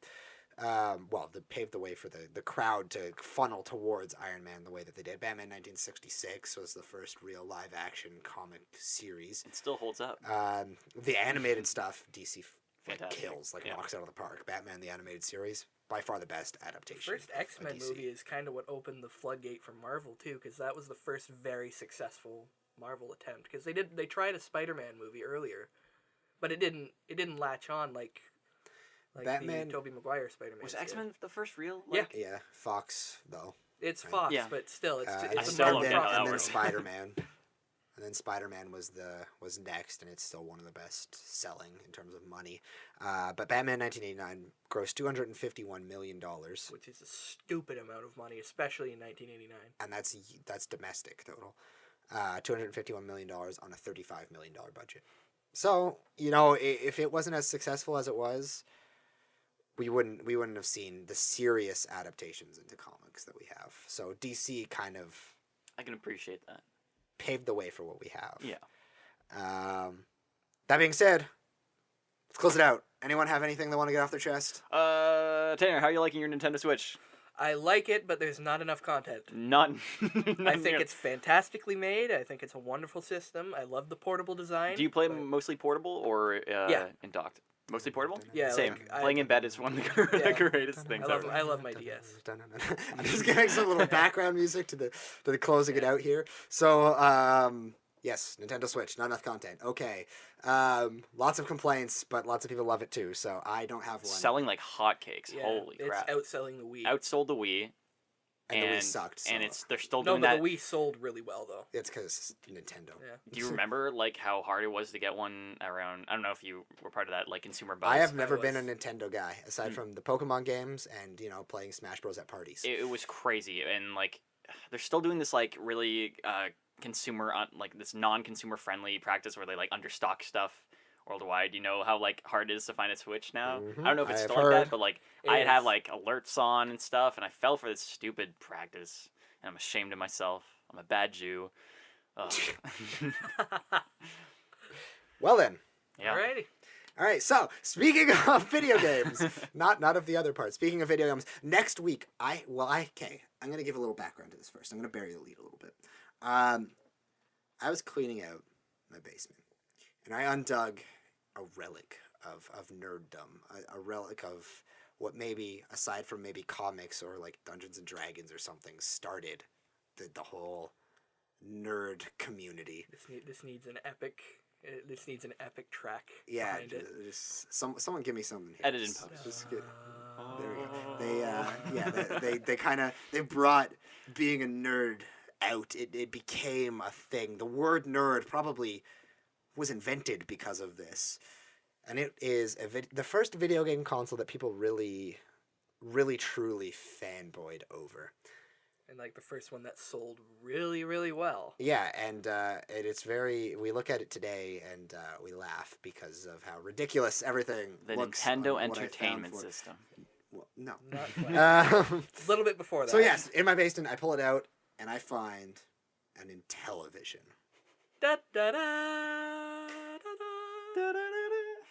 S1: Paved the way for the crowd to funnel towards Iron Man the way that they did. Batman 1966 was the first real live action comic series.
S3: it still holds up.
S1: The animated stuff, DC
S3: Fantastic.
S1: kills,
S3: Yeah.
S1: knocks out of the park. Batman the animated series, by far the best
S2: The
S1: adaptation.
S2: first
S1: of a
S2: X-Men
S1: DC.
S2: movie is kind of what opened the floodgate for Marvel too, because that was the first very successful Marvel attempt. Because they tried a Spider-Man movie earlier, but it didn't latch on like
S1: Batman-
S2: the Tobey Maguire Spider-Man.
S3: Was
S2: did.
S3: X-Men the first real?
S2: Yeah.
S1: Yeah, Fox though.
S2: It's
S1: Right.
S2: Fox,
S3: Yeah.
S2: but still, it's
S3: I
S2: it's a
S3: still don't
S2: Marvel
S3: get how that
S2: property.
S1: and then
S3: works.
S1: Spider-Man. And then Spider-Man was next, and it's still one of the best selling in terms of money. But Batman 1989 grossed $251 million,
S2: Which is a stupid amount of money, especially in 1989.
S1: and that's domestic total. $251 million on a $35 million budget. So if it wasn't as successful as it was, we wouldn't have seen the serious adaptations into comics that we have. So DC kind of
S3: I can appreciate that.
S1: paved the way for what we have.
S3: Yeah.
S1: That being said, let's close it out. Anyone have anything they want to get off their chest?
S3: Tanner, how are you liking your Nintendo Switch?
S2: I like it, but there's not enough content.
S3: None.
S2: I think it's fantastically made. I think it's a wonderful system. I love the portable design.
S3: Do you play
S2: but-
S3: mostly portable or
S2: Yeah.
S3: in docked? Mostly portable?
S2: Yeah,
S3: Same.
S2: like,
S3: Playing in bed is one of the
S2: Yeah.
S3: greatest things ever.
S2: I love my DS.
S1: I'm just giving some little background music to the closing it out here. So, yes, Nintendo Switch, not enough content. Okay. Lots of complaints, but lots of people love it too. So I don't have one.
S3: Selling like hotcakes.
S2: Yeah,
S3: Holy
S2: it's
S3: crap.
S2: outselling the Wii.
S3: Outsold the Wii.
S1: And the Wii sucked,
S3: And
S1: so-
S3: they're still
S2: No,
S3: doing
S2: but
S3: that.
S2: the Wii sold really well though.
S1: It's because Nintendo.
S2: Yeah.
S3: Do you remember like how hard it was to get one around? I don't know if you were part of that like consumer buzz.
S1: I have
S2: I
S1: never been a
S2: was.
S1: Nintendo guy aside from the Pokemon games and playing Smash Bros at parties.
S3: It was crazy, and like they're still doing this like really consumer like this non-consumer friendly practice where they like understock stuff worldwide. You know how like hard it is to find a Switch now. I don't know if it's
S1: I have
S3: still like that,
S1: heard.
S3: but like
S2: It
S3: I have
S2: is.
S3: like alerts on and stuff, and I fell for this stupid practice, and I'm ashamed of myself. I'm a bad Jew. Ugh.
S1: Well then,
S3: Yeah.
S2: Alrighty.
S1: All right, so speaking of video games, not of the other part. Speaking of video games, next week I'm gonna give a little background to this first. I'm gonna bury the lead a little bit. I was cleaning out my basement, and I undug a relic of nerddom, a relic of what maybe, aside from maybe comics or like Dungeons and Dragons or something, started the whole nerd community.
S2: This needs an epic. This needs an epic track.
S1: Yeah,
S2: behind it.
S1: just someone give me something here.
S3: Edit in post.
S1: Just get, there we go. They brought being a nerd out. It became a thing. The word nerd probably was invented because of this, and it is the first video game console that people really, really truly fanboyed over.
S2: And like the first one that sold really, really well.
S1: Yeah, and it's very. We look at it today and we laugh because of how ridiculous everything
S3: The
S1: looks.
S3: Nintendo
S1: on what I
S3: Entertainment
S1: found for it.
S3: System.
S1: Well, no.
S2: Not quite.
S1: Um,
S2: A little bit before that.
S1: so yes, in my basement, I pull it out and I find an Intellivision.
S2: Da, da, da, da, da.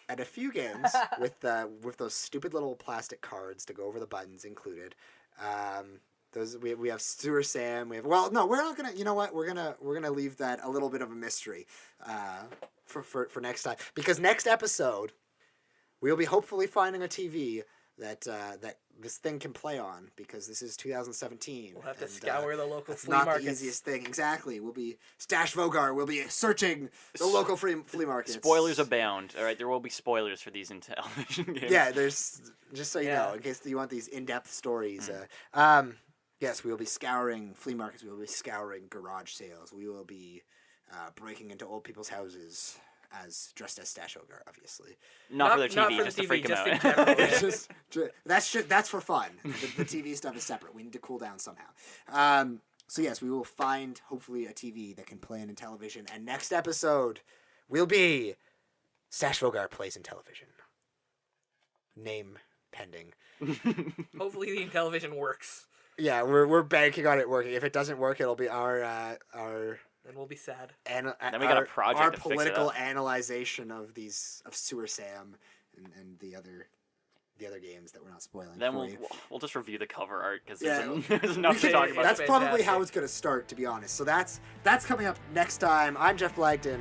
S1: And a few games with those stupid little plastic cards to go over the buttons included. Those we have Sewer Sam. We're not gonna. You know what? We're gonna leave that a little bit of a mystery for next time, because next episode we'll be hopefully finding a TV that this thing can play on, because this is 2017.
S2: We'll have to scour the local
S1: that's
S2: flea
S1: not
S2: markets.
S1: the easiest thing. Exactly. We'll be Stache Voga'ar. We'll be searching the local flea markets.
S3: Spoilers abound. All right, there will be spoilers for these Intellivision games.
S1: Yeah, there's just so you know,
S2: Yeah.
S1: in case you want these in-depth stories. Yes, we will be scouring flea markets. We will be scouring garage sales. We will be breaking into old people's houses dressed as Stache Voga'ar, obviously.
S3: Not for their TV,
S2: not for the
S3: just to
S2: TV,
S3: freak them
S2: just in
S3: out.
S2: general.
S1: It's just that's for fun. The TV stuff is separate. We need to cool down somehow. So yes, we will find hopefully a TV that can play in television. And next episode will be Stache Voga'ar plays in television. Name pending.
S2: Hopefully the Intellivision works.
S1: Yeah, we're banking on it working. If it doesn't work, it'll be our
S2: Then we'll be sad.
S3: Then we got a project
S1: our
S3: to fix it
S1: political
S3: up.
S1: analyzation of Sewer Sam and the other games that we're not spoiling.
S3: Then
S1: for you.
S3: we'll just review the cover art, because
S1: Yeah.
S3: there's enough to talk about.
S1: That's probably
S2: fantastic.
S1: how it's gonna start, to be honest. So that's coming up next time. I'm Jeff Blagden.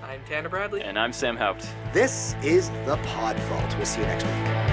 S2: I'm Tanner Bradley.
S3: And I'm Sam Haupt.
S1: This is the Podvault. We'll see you next week.